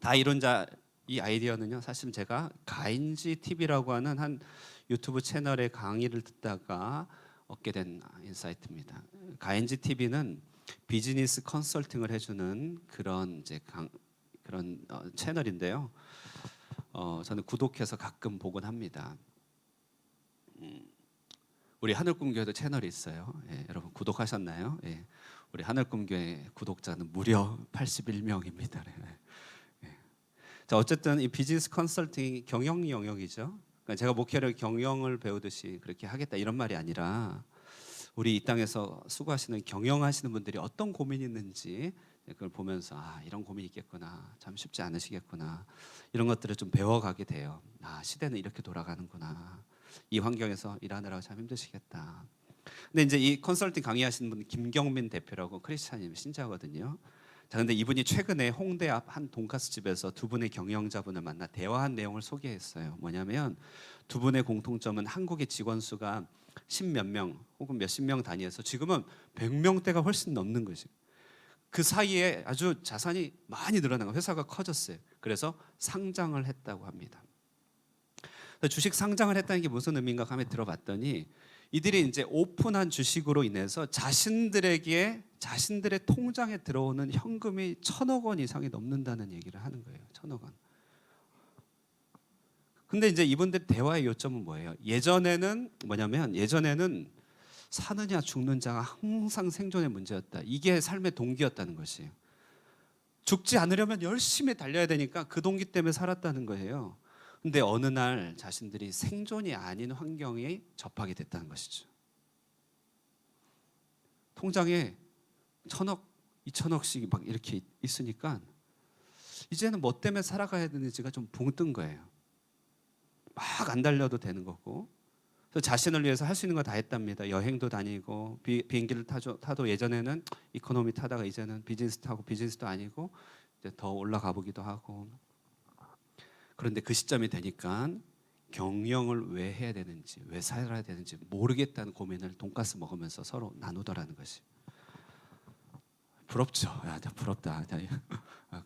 다 이룬 자 이 아이디어는요, 사실은 제가 가인지 TV라고 하는 한 유튜브 채널의 강의를 듣다가 얻게 된 인사이트입니다. 가인지 TV는 비즈니스 컨설팅을 해주는 그런 이제 채널인데요. 저는 구독해서 가끔 보곤 합니다. 우리 하늘꿈교회도 채널이 있어요. 예, 여러분 구독하셨나요? 예, 우리 하늘꿈교회 구독자는 무려 81명입니다. 자, 어쨌든 이 비즈니스 컨설팅이 경영 영역이죠. 그러니까 제가 목회를 경영을 배우듯이 그렇게 하겠다 이런 말이 아니라 우리 이 땅에서 수고하시는 경영하시는 분들이 어떤 고민이 있는지 그걸 보면서 이런 고민이 있겠구나, 참 쉽지 않으시겠구나, 이런 것들을 좀 배워가게 돼요. 시대는 이렇게 돌아가는구나, 이 환경에서 일하느라고 참 힘드시겠다. 근데 이제 이 컨설팅 강의하시는 분 김경민 대표라고 크리스찬님 신자거든요. 자, 근데 이분이 최근에 홍대 앞 한 돈가스 집에서 두 분의 경영자분을 만나 대화한 내용을 소개했어요. 뭐냐면 두 분의 공통점은 한국의 직원 수가 10몇 명 혹은 몇십 명 단위에서 지금은 100명대가 훨씬 넘는 거지. 그 사이에 아주 자산이 많이 늘어난 거예요. 회사가 커졌어요. 그래서 상장을 했다고 합니다. 주식 상장을 했다는 게 무슨 의미인가 하며 들어봤더니 이들이 이제 오픈한 주식으로 인해서 자신들의 통장에 들어오는 현금이 1,000억 원 이상이 넘는다는 얘기를 하는 거예요. 1,000억 원. 근데 이제 이분들 대화의 요점은 뭐예요? 예전에는 사느냐 죽느냐가 항상 생존의 문제였다. 이게 삶의 동기였다는 것이에요. 죽지 않으려면 열심히 달려야 되니까 그 동기 때문에 살았다는 거예요. 근데 어느 날 자신들이 생존이 아닌 환경에 접하게 됐다는 것이죠. 통장에 1,000억, 2,000억씩 막 이렇게 있으니까 이제는 뭐 때문에 살아가야 되는지가 좀 붕 뜬 거예요. 막 안 달려도 되는 거고, 그래서 자신을 위해서 할 수 있는 거 다 했답니다. 여행도 다니고 비행기를 타도 예전에는 이코노미 타다가 이제는 비즈니스 타고 비즈니스도 아니고 이제 더 올라가 보기도 하고. 그런데 그 시점이 되니까 경영을 왜 해야 되는지, 왜 살아야 되는지 모르겠다는 고민을 돈가스 먹으면서 서로 나누더라는 것이. 부럽죠. 야, 부럽다.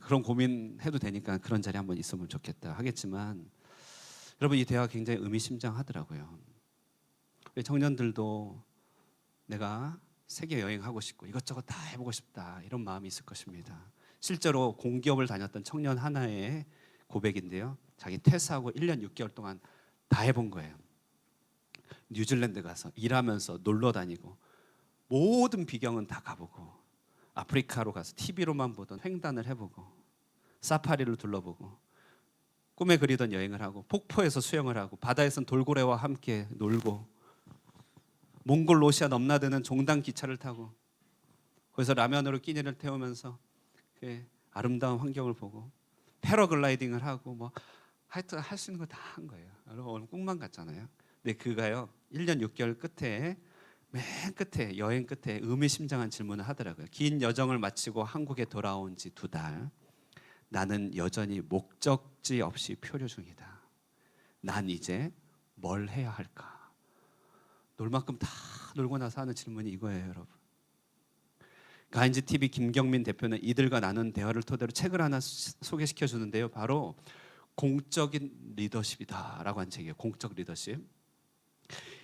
그런 고민해도 되니까 그런 자리 한번 있으면 좋겠다 하겠지만, 여러분 이 대화 굉장히 의미심장하더라고요. 청년들도 내가 세계 여행하고 싶고 이것저것 다 해보고 싶다 이런 마음이 있을 것입니다. 실제로 공기업을 다녔던 청년 하나의 고백인데요. 자기 퇴사하고 1년 6개월 동안 다 해본 거예요. 뉴질랜드 가서 일하면서 놀러 다니고 모든 비경은 다 가보고, 아프리카로 가서 TV로만 보던 횡단을 해보고, 사파리를 둘러보고, 꿈에 그리던 여행을 하고, 폭포에서 수영을 하고, 바다에선 돌고래와 함께 놀고, 몽골 로시아 넘나드는 종단 기차를 타고 거기서 라면으로 끼니를 태우면서 그 아름다운 환경을 보고 패러글라이딩을 하고 뭐 하여튼 할 수 있는 거 다 한 거예요. 여러분 꿈만 같잖아요. 근데 그가요 1년 6개월 끝에 맨 끝에 여행 끝에 의미심장한 질문을 하더라고요. 긴 여정을 마치고 한국에 돌아온 지 2달. 나는 여전히 목적지 없이 표류 중이다. 난 이제 뭘 해야 할까? 놀 만큼 다 놀고 나서 하는 질문이 이거예요, 여러분. 가인지 TV 김경민 대표는 이들과 나눈 대화를 토대로 책을 하나 소개시켜 주는데요. 바로 공적인 리더십이다라고 한 책이에요. 공적 리더십.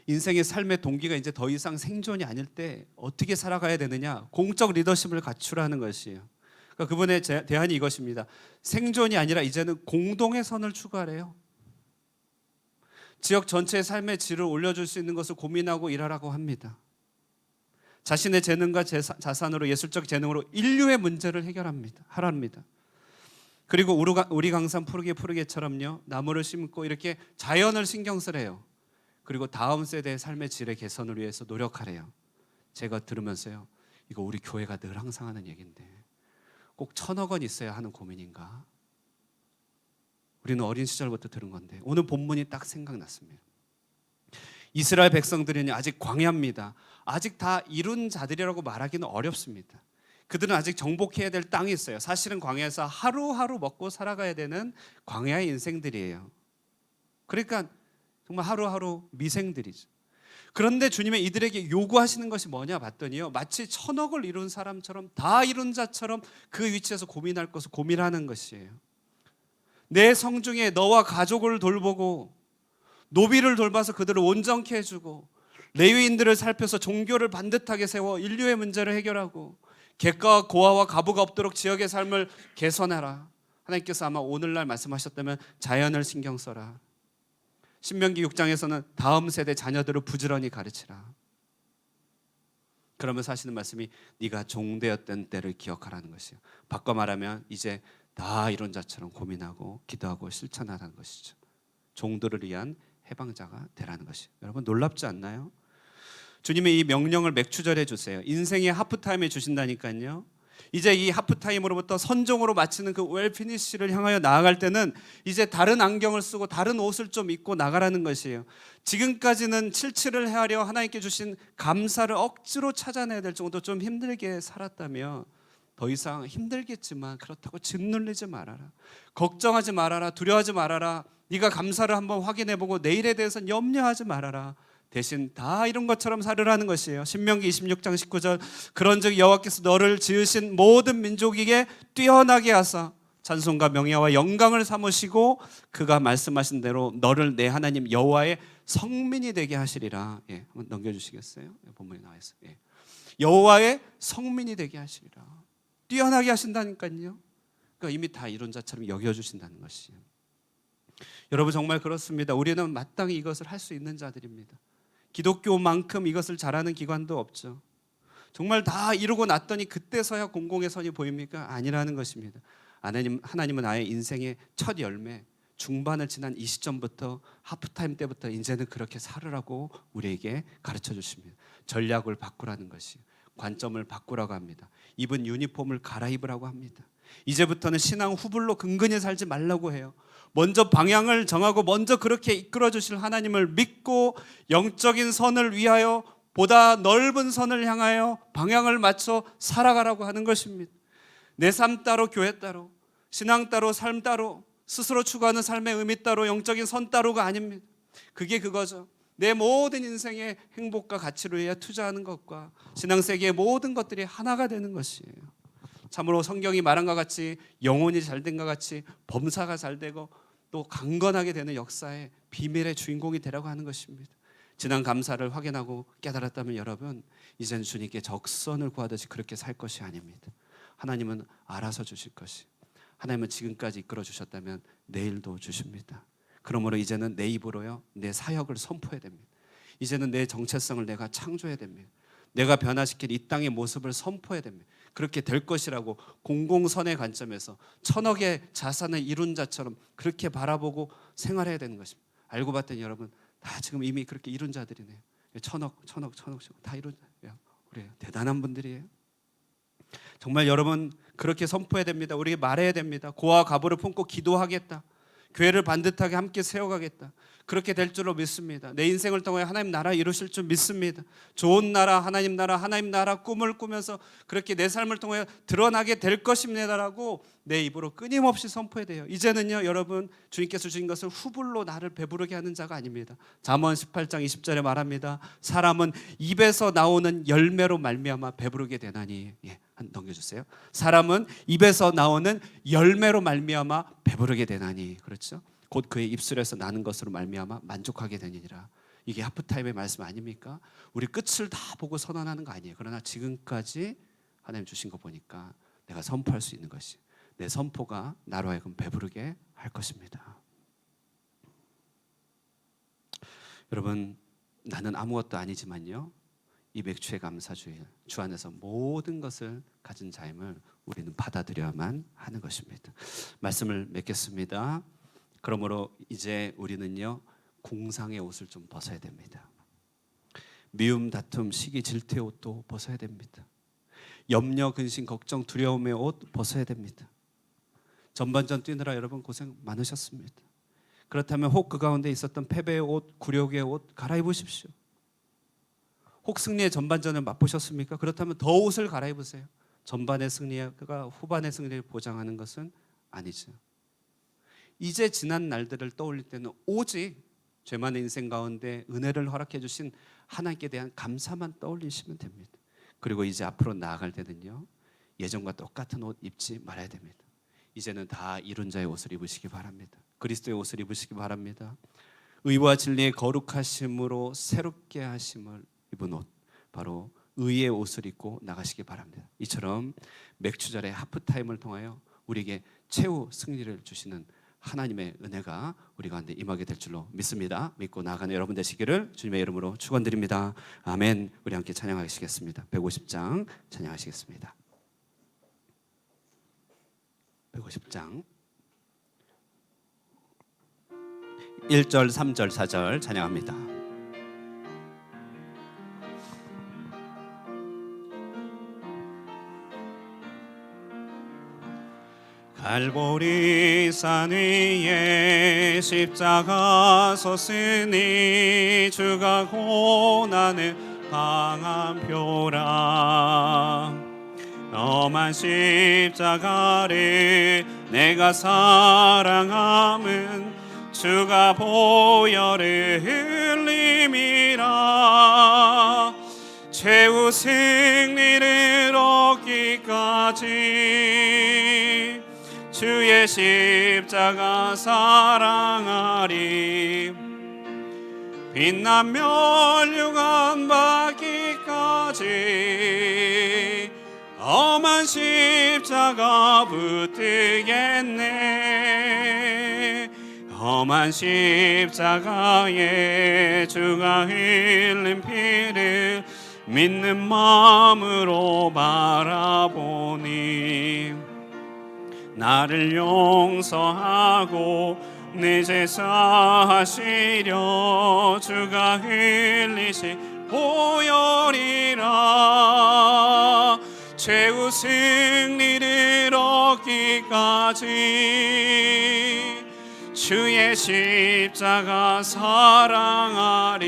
인생의 삶의 동기가 이제 더 이상 생존이 아닐 때 어떻게 살아가야 되느냐? 공적 리더십을 갖추라는 것이에요. 그러니까 그분의 대안이 이것입니다. 생존이 아니라 이제는 공동의 선을 추구하래요. 지역 전체의 삶의 질을 올려줄 수 있는 것을 고민하고 일하라고 합니다. 자신의 재능과 자산으로, 예술적 재능으로 인류의 문제를 하랍니다. 그리고 우리 강산 푸르게처럼요, 나무를 심고 이렇게 자연을 신경 쓰래요. 그리고 다음 세대의 삶의 질의 개선을 위해서 노력하래요. 제가 들으면서요, 이거 우리 교회가 늘 항상 하는 얘기인데 꼭 1,000억 원 있어야 하는 고민인가? 우리는 어린 시절부터 들은 건데 오늘 본문이 딱 생각났습니다. 이스라엘 백성들은 아직 광야입니다. 아직 다 이룬 자들이라고 말하기는 어렵습니다. 그들은 아직 정복해야 될 땅이 있어요. 사실은 광야에서 하루하루 먹고 살아가야 되는 광야의 인생들이에요. 그러니까 정말 하루하루 미생들이죠. 그런데 주님의 이들에게 요구하시는 것이 뭐냐 봤더니요, 마치 1,000억을 이룬 사람처럼, 다 이룬 자처럼 그 위치에서 고민할 것을 고민하는 것이에요. 내 성중에 너와 가족을 돌보고 노비를 돌봐서 그들을 온전케 해주고 레위인들을 살펴서 종교를 반듯하게 세워 인류의 문제를 해결하고 객가와 고아와 과부가 없도록 지역의 삶을 개선하라. 하나님께서 아마 오늘날 말씀하셨다면 자연을 신경 써라. 신명기 6장에서는 다음 세대 자녀들을 부지런히 가르치라. 그러면서 하시는 말씀이 네가 종되었던 때를 기억하라는 것이에요. 바꿔 말하면 이제 다 이론자처럼 고민하고 기도하고 실천하라는 것이죠. 종들을 위한 해방자가 되라는 것이에요. 여러분 놀랍지 않나요? 주님이 이 명령을 맥추절해 주세요. 인생의 하프타임에 주신다니까요. 이제 이 하프타임으로부터 선종으로 마치는 그 웰피니시를 향하여 나아갈 때는 이제 다른 안경을 쓰고 다른 옷을 좀 입고 나가라는 것이에요. 지금까지는 칠칠을 헤아려 하나님께 주신 감사를 억지로 찾아내야 될 정도 좀 힘들게 살았다며 더 이상 힘들겠지만 그렇다고 짓눌리지 말아라. 걱정하지 말아라. 두려워하지 말아라. 네가 감사를 한번 확인해보고 내일에 대해서는 염려하지 말아라. 대신 다 이런 것처럼 살으라는 것이에요. 신명기 26장 19절 그런즉 여호와께서 너를 지으신 모든 민족에게 뛰어나게 하사 찬송과 명예와 영광을 삼으시고 그가 말씀하신 대로 너를 내 하나님 여호와의 성민이 되게 하시리라. 예, 한번 넘겨주시겠어요? 본문에 나와 있어요. 예. 여호와의 성민이 되게 하시리라. 뛰어나게 하신다니까요. 그러니까 이미 다 이룬 자처럼 여겨주신다는 것이에요. 여러분 정말 그렇습니다. 우리는 마땅히 이것을 할 수 있는 자들입니다. 기독교만큼 이것을 잘하는 기관도 없죠. 정말 다 이루고 났더니 그때서야 공공의 선이 보입니까? 아니라는 것입니다. 하나님은 아예 인생의 첫 열매, 중반을 지난 이 시점부터 하프타임 때부터 이제는 그렇게 살으라고 우리에게 가르쳐 주십니다. 전략을 바꾸라는 것이에요. 관점을 바꾸라고 합니다. 입은 유니폼을 갈아입으라고 합니다. 이제부터는 신앙 후불로 근근히 살지 말라고 해요. 먼저 방향을 정하고 먼저 그렇게 이끌어 주실 하나님을 믿고 영적인 선을 위하여 보다 넓은 선을 향하여 방향을 맞춰 살아가라고 하는 것입니다. 내 삶 따로 교회 따로 신앙 따로 삶 따로 스스로 추구하는 삶의 의미 따로 영적인 선 따로가 아닙니다. 그게 그거죠. 내 모든 인생의 행복과 가치를 위해 투자하는 것과 신앙세계의 모든 것들이 하나가 되는 것이에요. 참으로 성경이 말한 것 같이 영혼이 잘된 것 같이 범사가 잘 되고 또 강건하게 되는 역사의 비밀의 주인공이 되라고 하는 것입니다. 지난 감사를 확인하고 깨달았다면 여러분 이젠 주님께 적선을 구하듯이 그렇게 살 것이 아닙니다. 하나님은 알아서 주실 것이 하나님은 지금까지 이끌어 주셨다면 내일도 주십니다. 그러므로 이제는 내 입으로요 내 사역을 선포해야 됩니다. 이제는 내 정체성을 내가 창조해야 됩니다. 내가 변화시킬 이 땅의 모습을 선포해야 됩니다. 그렇게 될 것이라고 공공선의 관점에서 천억의 자산을 이룬 자처럼 그렇게 바라보고 생활해야 되는 것입니다. 알고 봤더니 여러분 다 지금 이미 그렇게 이룬 자들이네요. 천억 다 이룬 자예요. 우리 대단한 분들이에요. 정말 여러분 그렇게 선포해야 됩니다. 우리에게 말해야 됩니다. 고아 과부를 품고 기도하겠다. 교회를 반듯하게 함께 세워가겠다. 그렇게 될 줄로 믿습니다. 내 인생을 통해 하나님 나라 이루실 줄 믿습니다. 좋은 나라 하나님 나라 꿈을 꾸면서 그렇게 내 삶을 통해 드러나게 될 것입니다라고 내 입으로 끊임없이 선포해야 돼요. 이제는요 여러분 주님께서 주신 것을 후불로 나를 배부르게 하는 자가 아닙니다. 잠언 18장 20절에 말합니다. 사람은 입에서 나오는 열매로 말미암아 배부르게 되나니. 예, 한 넘겨주세요. 사람은 입에서 나오는 열매로 말미암아 배부르게 되나니. 그렇죠? 곧 그의 입술에서 나는 것으로 말미암아 만족하게 되니라. 이게 하프타임의 말씀 아닙니까? 우리 끝을 다 보고 선언하는 거 아니에요. 그러나 지금까지 하나님 주신 거 보니까 내가 선포할 수 있는 것이 내 선포가 나로 하여금 배부르게 할 것입니다. 여러분 나는 아무것도 아니지만요 이 맥주의 감사주일 주 안에서 모든 것을 가진 자임을 우리는 받아들여야만 하는 것입니다. 말씀을 맺겠습니다. 그러므로 이제 우리는요 공상의 옷을 좀 벗어야 됩니다. 미움, 다툼, 시기, 질투의 옷도 벗어야 됩니다. 염려, 근심, 걱정, 두려움의 옷 벗어야 됩니다. 전반전 뛰느라 여러분 고생 많으셨습니다. 그렇다면 혹 그 가운데 있었던 패배의 옷, 굴욕의 옷 갈아입으십시오. 혹 승리의 전반전을 맛보셨습니까? 그렇다면 더 옷을 갈아입으세요. 전반의 승리가 후반의 승리를 보장하는 것은 아니죠. 이제 지난 날들을 떠올릴 때는 오직 죄 많은 인생 가운데 은혜를 허락해 주신 하나님께 대한 감사만 떠올리시면 됩니다. 그리고 이제 앞으로 나아갈 때는요 예전과 똑같은 옷 입지 말아야 됩니다. 이제는 다 이룬 자의 옷을 입으시기 바랍니다. 그리스도의 옷을 입으시기 바랍니다. 의와 진리의 거룩하심으로 새롭게 하심을 입은 옷, 바로 의의 옷을 입고 나가시기 바랍니다. 이처럼 맥주절의 하프타임을 통하여 우리에게 최후 승리를 주시는 하나님의 은혜가 우리 가운데 임하게 될 줄로 믿습니다. 믿고 나아가는 여러분 되시기를 주님의 이름으로 축원드립니다. 아멘. 우리 함께 찬양하시겠습니다. 150장 찬양하시겠습니다. 150장 1절, 3절, 4절 찬양합니다. 갈보리 산 위에 십자가 섰으니 주가 고난을 당한 표라. 험한 십자가를 내가 사랑함은 주가 보혈을 흘림이라. 최후 승리를 얻기까지 주의 십자가 사랑하리. 빛난 멸류관 받기까지 험한 십자가 붙들겠네. 험한 십자가에 주가 흘린 피를 믿는 마음으로 바라보니 나를 용서하고 내 죄 사하시려 주가 흘리신 보혈이라. 최후 승리를 얻기까지 주의 십자가 사랑하리.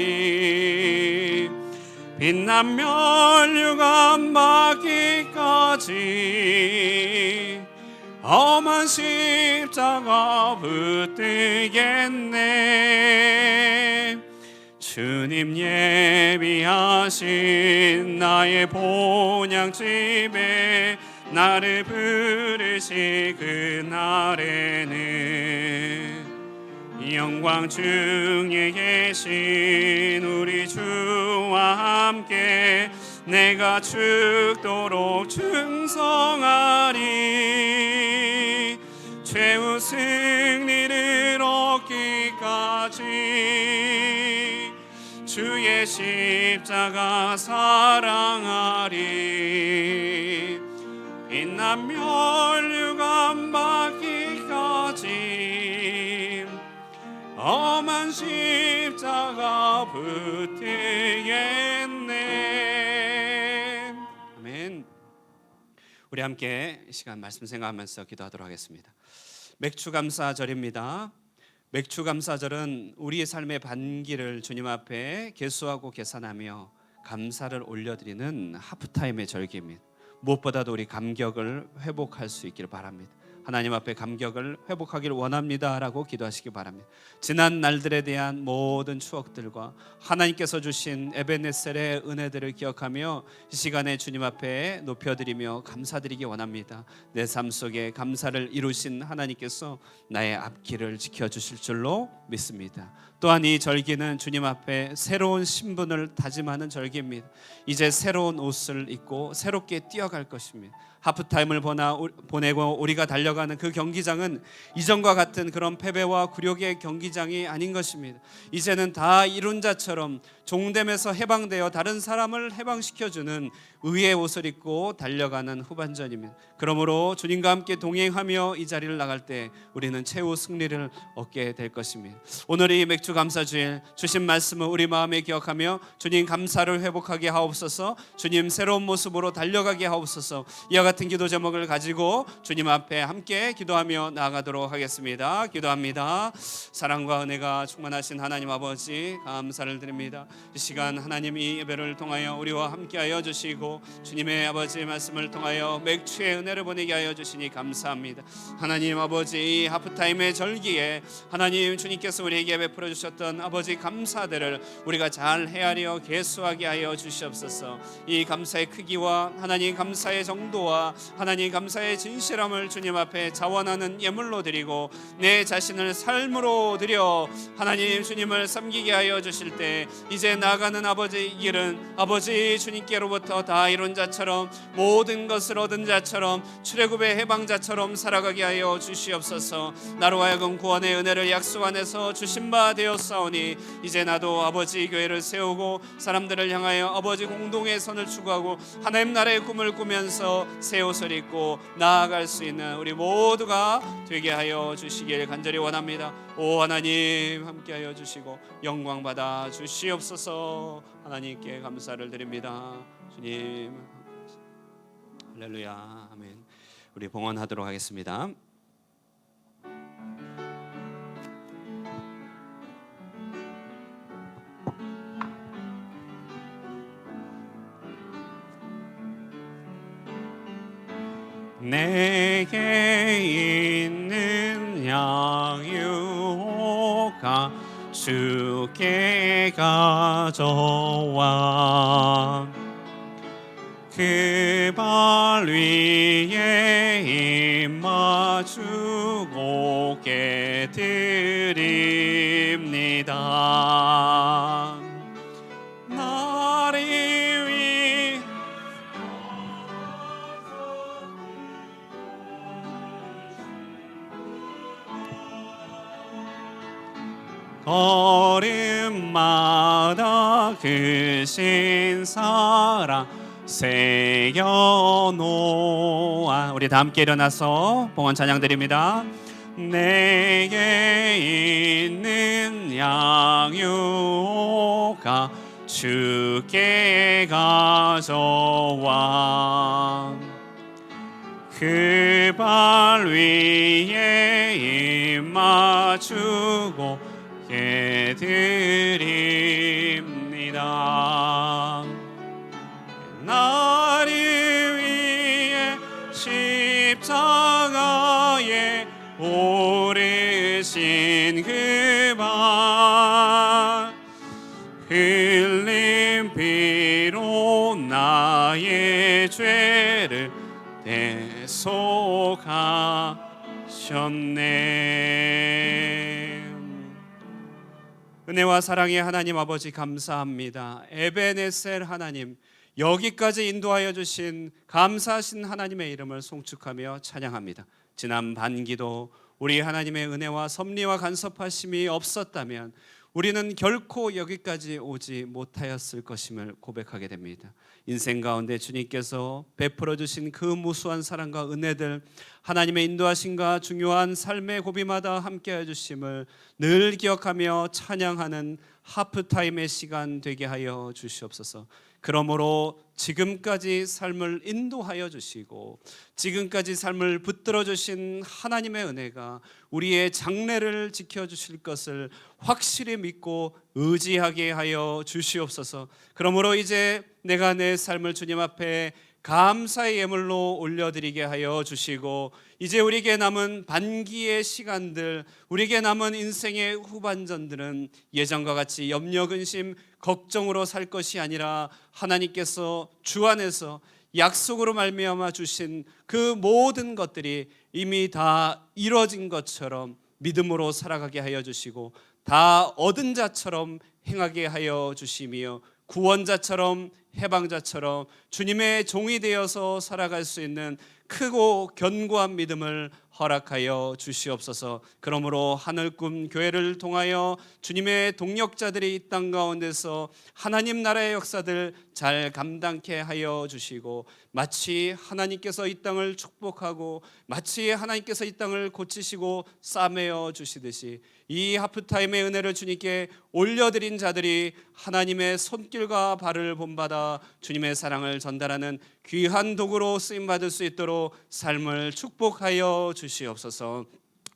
빛난 멸류관 받기까지 험한 십자가 붙들겠네. 주님 예비하신 나의 본향집에 나를 부르시 그날에는 영광 중에 계신 우리 주와 함께 내가 죽도록 충성하리. 최후 승리를 얻기까지 주의 십자가 사랑하리. 빛난 멸류관 받기까지 험한 십자가 붙들겠네. 아멘. 우리 함께 이 시간 말씀 생각하면서 기도하도록 하겠습니다. 맥주감사절입니다. 맥주감사절은 우리의 삶의 반기를 주님 앞에 계수하고 계산하며 감사를 올려드리는 하프타임의 절기입니다. 무엇보다도 우리 감격을 회복할 수 있기를 바랍니다. 하나님 앞에 감격을 회복하기를 원합니다라고 기도하시기 바랍니다. 지난 날들에 대한 모든 추억들과 하나님께서 주신 에베네셀의 은혜들을 기억하며 이 시간에 주님 앞에 높여드리며 감사드리기 원합니다. 내 삶 속에 감사를 이루신 하나님께서 나의 앞길을 지켜주실 줄로 믿습니다. 또한 이 절기는 주님 앞에 새로운 신분을 다짐하는 절기입니다. 이제 새로운 옷을 입고 새롭게 뛰어갈 것입니다. 하프타임을 보내고 우리가 달려가는 그 경기장은 이전과 같은 그런 패배와 굴욕의 경기장이 아닌 것입니다. 이제는 다 이룬 자처럼 종됨에서 해방되어 다른 사람을 해방시켜주는 의의 옷을 입고 달려가는 후반전입니다. 그러므로 주님과 함께 동행하며 이 자리를 나갈 때 우리는 최후 승리를 얻게 될 것입니다. 오늘 이 맥주 감사주일 주신 말씀을 우리 마음에 기억하며 주님 감사를 회복하게 하옵소서. 주님 새로운 모습으로 달려가게 하옵소서. 이와 같은 기도 제목을 가지고 주님 앞에 함께 기도하며 나아가도록 하겠습니다. 기도합니다. 사랑과 은혜가 충만하신 하나님 아버지 감사를 드립니다. 이 시간 하나님 이 예배를 통하여 우리와 함께하여 주시고 주님의 아버지 말씀을 통하여 맥주의 은혜를 보내게 하여 주시니 감사합니다. 하나님 아버지 이 하프타임의 절기에 하나님 주님께서 우리에게 베풀어 주셨던 아버지 감사들을 우리가 잘 헤아려 계수하게 하여 주시옵소서. 이 감사의 크기와 하나님 감사의 정도와 하나님 감사의 진실함을 주님 앞에
앞에 자원하는 예물로 드리고 내 자신을 삶으로 드려 하나님 주님을 섬기게 하여 주실 때 이제 나아가는 아버지의 길은 아버지 주님께로부터 다 이룬 자처럼 모든 것을 얻은 자처럼 출애굽의 해방자처럼 살아가게 하여 주시옵소서. 나로 하여금 구원의 은혜를 약속 안에서 주신 바 되었사오니 이제 나도 아버지 교회를 세우고 사람들을 향하여 아버지 공동의 선을 추구하고 하나님 나라의 꿈을 꾸면서 새 옷을 입고 나아갈 수 있는 우리 모두가 되게 하여 주시길 간절히 원합니다. 오 하나님 함께하여 주시고 영광 받아 주시옵소서. 하나님께 감사를 드립니다. 주님 할렐루야 아멘. 우리 봉헌하도록 하겠습니다.
내게 있는 양유가 주께 가져와 그 발 위에 입 맞추고 깨드립니다. 나를 위 걸음마다 크신 사랑 새겨놓아. 우리 다 함께 일어나서 봉헌 찬양 드립니다. 내게 있는 양유가 주께 가져와 그 발 위에 입 맞추고 깨드립니다. 나를 위해 십자가에 오르신 그 발 흘린 피로 나의 죄를 대속하셨네. 은혜와 사랑의 하나님 아버지 감사합니다. 에베네셀 하나님, 여기까지 인도하여 주신 감사하신 하나님의 이름을 송축하며 찬양합니다. 지난 반기도 우리 하나님의 은혜와 섭리와 간섭하심이 없었다면 우리는 결코 여기까지 오지 못하였을 것임을 고백하게 됩니다. 인생 가운데 주님께서 베풀어 주신 그 무수한 사랑과 은혜들, 하나님의 인도하심과 중요한 삶의 고비마다 함께해 주심을 늘 기억하며 찬양하는 하프타임의 시간 되게 하여 주시옵소서. 그러므로 지금까지 삶을 인도하여 주시고 지금까지 삶을 붙들어 주신 하나님의 은혜가 우리의 장래를 지켜주실 것을 확실히 믿고 의지하게 하여 주시옵소서. 그러므로 이제 내가 내 삶을 주님 앞에 감사의 예물로 올려드리게 하여 주시고 이제 우리에게 남은 반기의 시간들, 우리에게 남은 인생의 후반전들은 예전과 같이 염려, 근심, 걱정으로 살 것이 아니라 하나님께서 주 안에서 약속으로 말미암아 주신 그 모든 것들이 이미 다 이루어진 것처럼 믿음으로 살아가게 하여 주시고 다 얻은 자처럼 행하게 하여 주시며 구원자처럼 해방자처럼 주님의 종이 되어서 살아갈 수 있는 크고 견고한 믿음을 허락하여 주시옵소서. 그러므로 하늘꿈 교회를 통하여 주님의 동력자들이 이 땅 가운데서 하나님 나라의 역사들 잘 감당케 하여 주시고 마치 하나님께서 이 땅을 축복하고 마치 하나님께서 이 땅을 고치시고 싸매어 주시듯이 이 하프타임의 은혜를 주님께 올려드린 자들이 하나님의 손길과 발을 본받아 주님의 사랑을 전달하는 귀한 도구로 쓰임받을 수 있도록 삶을 축복하여 주시옵소서.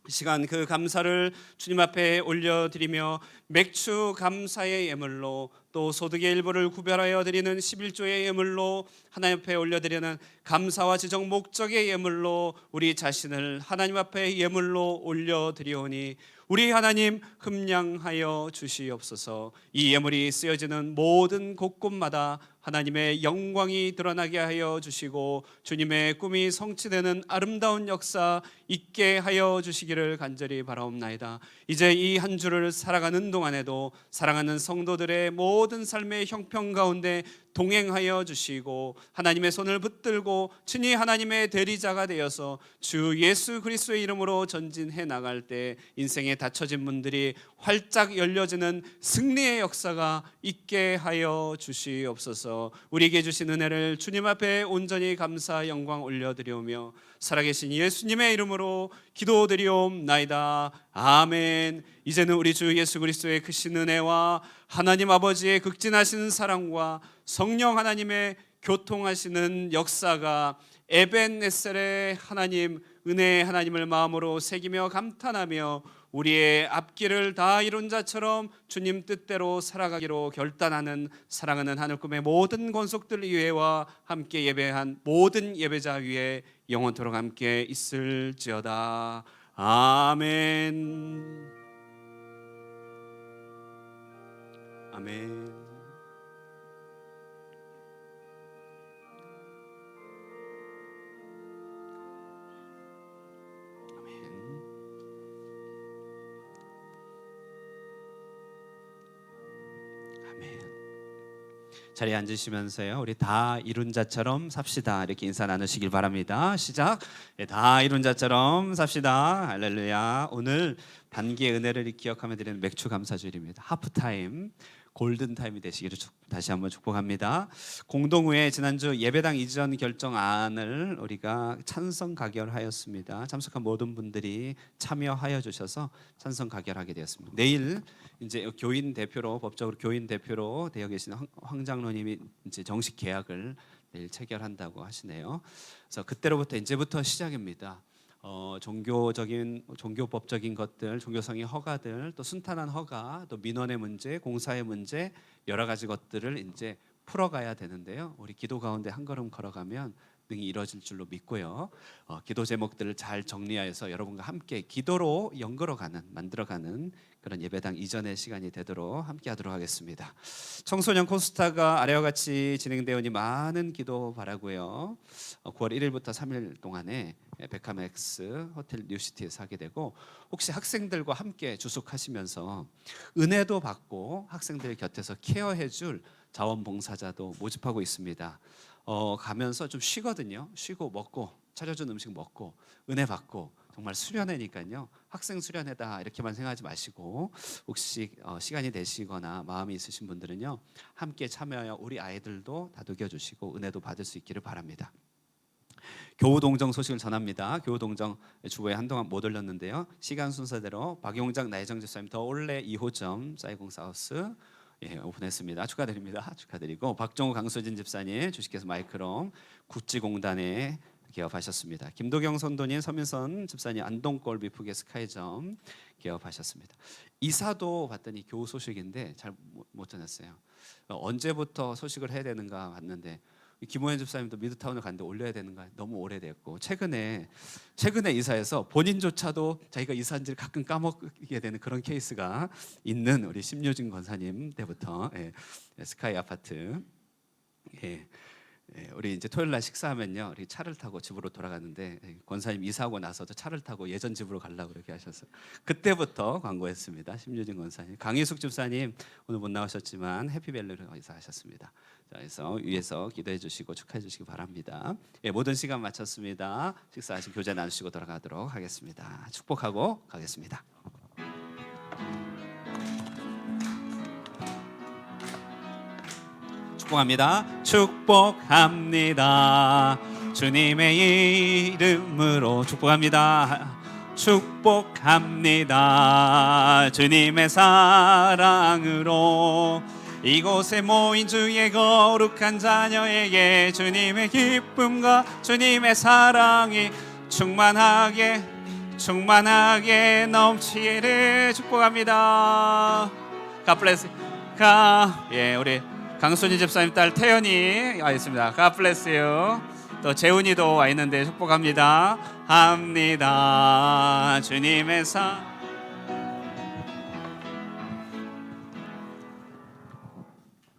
이 시간 그 감사를 주님 앞에 올려드리며 맥주 감사의 예물로 또 소득의 일부를 구별하여 드리는 11조의 예물로 하나님 앞에 올려드리는 감사와 지정 목적의 예물로 우리 자신을 하나님 앞에 예물로 올려드리오니 우리 하나님 흠량하여 주시옵소서. 이 예물이 쓰여지는 모든 곳곳마다
하나님의 영광이 드러나게 하여 주시고 주님의 꿈이 성취되는 아름다운 역사 있게 하여 주시기를 간절히 바라옵나이다. 이제 이 한 주를 살아가는 동안에도 사랑하는 성도들의 모든 삶의 형편 가운데 동행하여 주시고 하나님의 손을 붙들고 친히 하나님의 대리자가 되어서 주 예수 그리스도의 이름으로 전진해 나갈 때 인생에 닫혀진 문들이 활짝 열려지는 승리의 역사가 있게 하여 주시옵소서. 우리에게 주신 은혜를 주님 앞에 온전히 감사 영광 올려드리오며 살아계신 예수님의 이름으로 기도드리옵나이다. 아멘. 이제는 우리 주 예수 그리스도의 크신 은혜와 하나님 아버지의 극진하신 사랑과 성령 하나님의 교통하시는 역사가 에벤네셀의 하나님 은혜의 하나님을 마음으로 새기며 감탄하며 우리의 앞길을 다 이룬 자처럼 주님 뜻대로 살아가기로 결단하는 사랑하는 하늘꿈의 모든 권속들 위에와 함께 예배한 모든 예배자 위에 영원토록 함께 있을지어다. 아멘. 아멘.
자리에 앉으시면서요, 우리 다 이룬 자처럼 삽시다 이렇게 인사 나누시길 바랍니다. 시작. 다 이룬 자처럼 삽시다. 할렐루야. 오늘 반기의 은혜를 기억하며 드리는 맥주 감사주일입니다. 하프타임 골든타임이 되시기를 다시 한번 축복합니다. 공동후에 지난주 예배당 이전 결정안을 우리가 찬성 가결하였습니다. 참석한 모든 분들이 참여하여 주셔서 찬성 가결하게 되었습니다. 내일 이제 교인 대표로, 법적으로 교인 대표로 되어 계신 황 장로님이 이제 정식 계약을 내일 체결한다고 하시네요. 그래서 그때로부터 이제부터 시작입니다. 종교법적인 것들, 종교성의 허가들, 또 순탄한 허가, 또 민원의 문제, 공사의 문제, 여러 가지 것들을 이제 풀어가야 되는데요. 우리 기도 가운데 한 걸음 걸어가면 능히 이루어질 줄로 믿고요. 기도 제목들을 잘 정리하여서 여러분과 함께 기도로 만들어가는 그런 예배당 이전의 시간이 되도록 함께하도록 하겠습니다. 청소년 콘서트가 아래와 같이 진행되오니 많은 기도 바라고요. 9월 1일부터 3일 동안에 베카맥스 호텔 뉴시티에서 하게 되고, 혹시 학생들과 함께 주숙하시면서 은혜도 받고 학생들 곁에서 케어해줄 자원봉사자도 모집하고 있습니다. 가면서 좀 쉬거든요. 쉬고 먹고 차려준 음식 먹고 은혜 받고, 정말 수련회니까요. 학생 수련회다 이렇게만 생각하지 마시고, 혹시 시간이 되시거나 마음이 있으신 분들은요, 함께 참여하여 우리 아이들도 다독여 주시고 은혜도 받을 수 있기를 바랍니다. 교우동정 소식을 전합니다. 교우동정 주보에 한동안 못 올렸는데요. 시간 순서대로 박용장 나혜정 집사님 더 올레 2호점 사이공 사우스 오픈했습니다. 축하드립니다. 축하드리고, 박정우 강수진 집사님 주식회사 마이크롬 구찌공단에 개업하셨습니다. 김도경 선도님, 서민선 집사님 안동골 비프게 스카이점 개업하셨습니다. 이사도 봤더니 교우 소식인데 잘 못 전했어요. 언제부터 소식을 해야 되는가 봤는데, 김호연 집사님도 미드타운을 갔는데 올려야 되는가 너무 오래됐고, 최근에 이사해서 본인조차도 자기가 이사한지를 가끔 까먹게 되는 그런 케이스가 있는 우리 심유진 권사님 때부터 스카이 아파트 우리 이제 토요일 날 식사하면요, 우리 차를 타고 집으로 돌아가는데 권사님 이사하고 나서도 차를 타고 예전 집으로 가려고 그렇게 하셔서 그때부터 광고했습니다. 심유진 권사님, 강희숙 집사님 오늘 못 나오셨지만 해피밸리로 이사하셨습니다. 자, 그래서 위에서 기도해 주시고 축하해 주시기 바랍니다. 모든 시간 마쳤습니다. 식사하시고 교제 나누시고 돌아가도록 하겠습니다. 축복하고 가겠습니다. 축복합니다. 축복합니다. 주님의 이름으로 축복합니다. 축복합니다. 주님의 사랑으로 이곳에 모인 주의 거룩한 자녀에게 주님의 기쁨과 주님의 사랑이 충만하게 넘치기를 축복합니다. God bless. 우리 강순희 집사님 딸 태연이 와 있습니다. God bless you. 또 재훈이도 와 있는데 축복합니다. 합니다. 주님의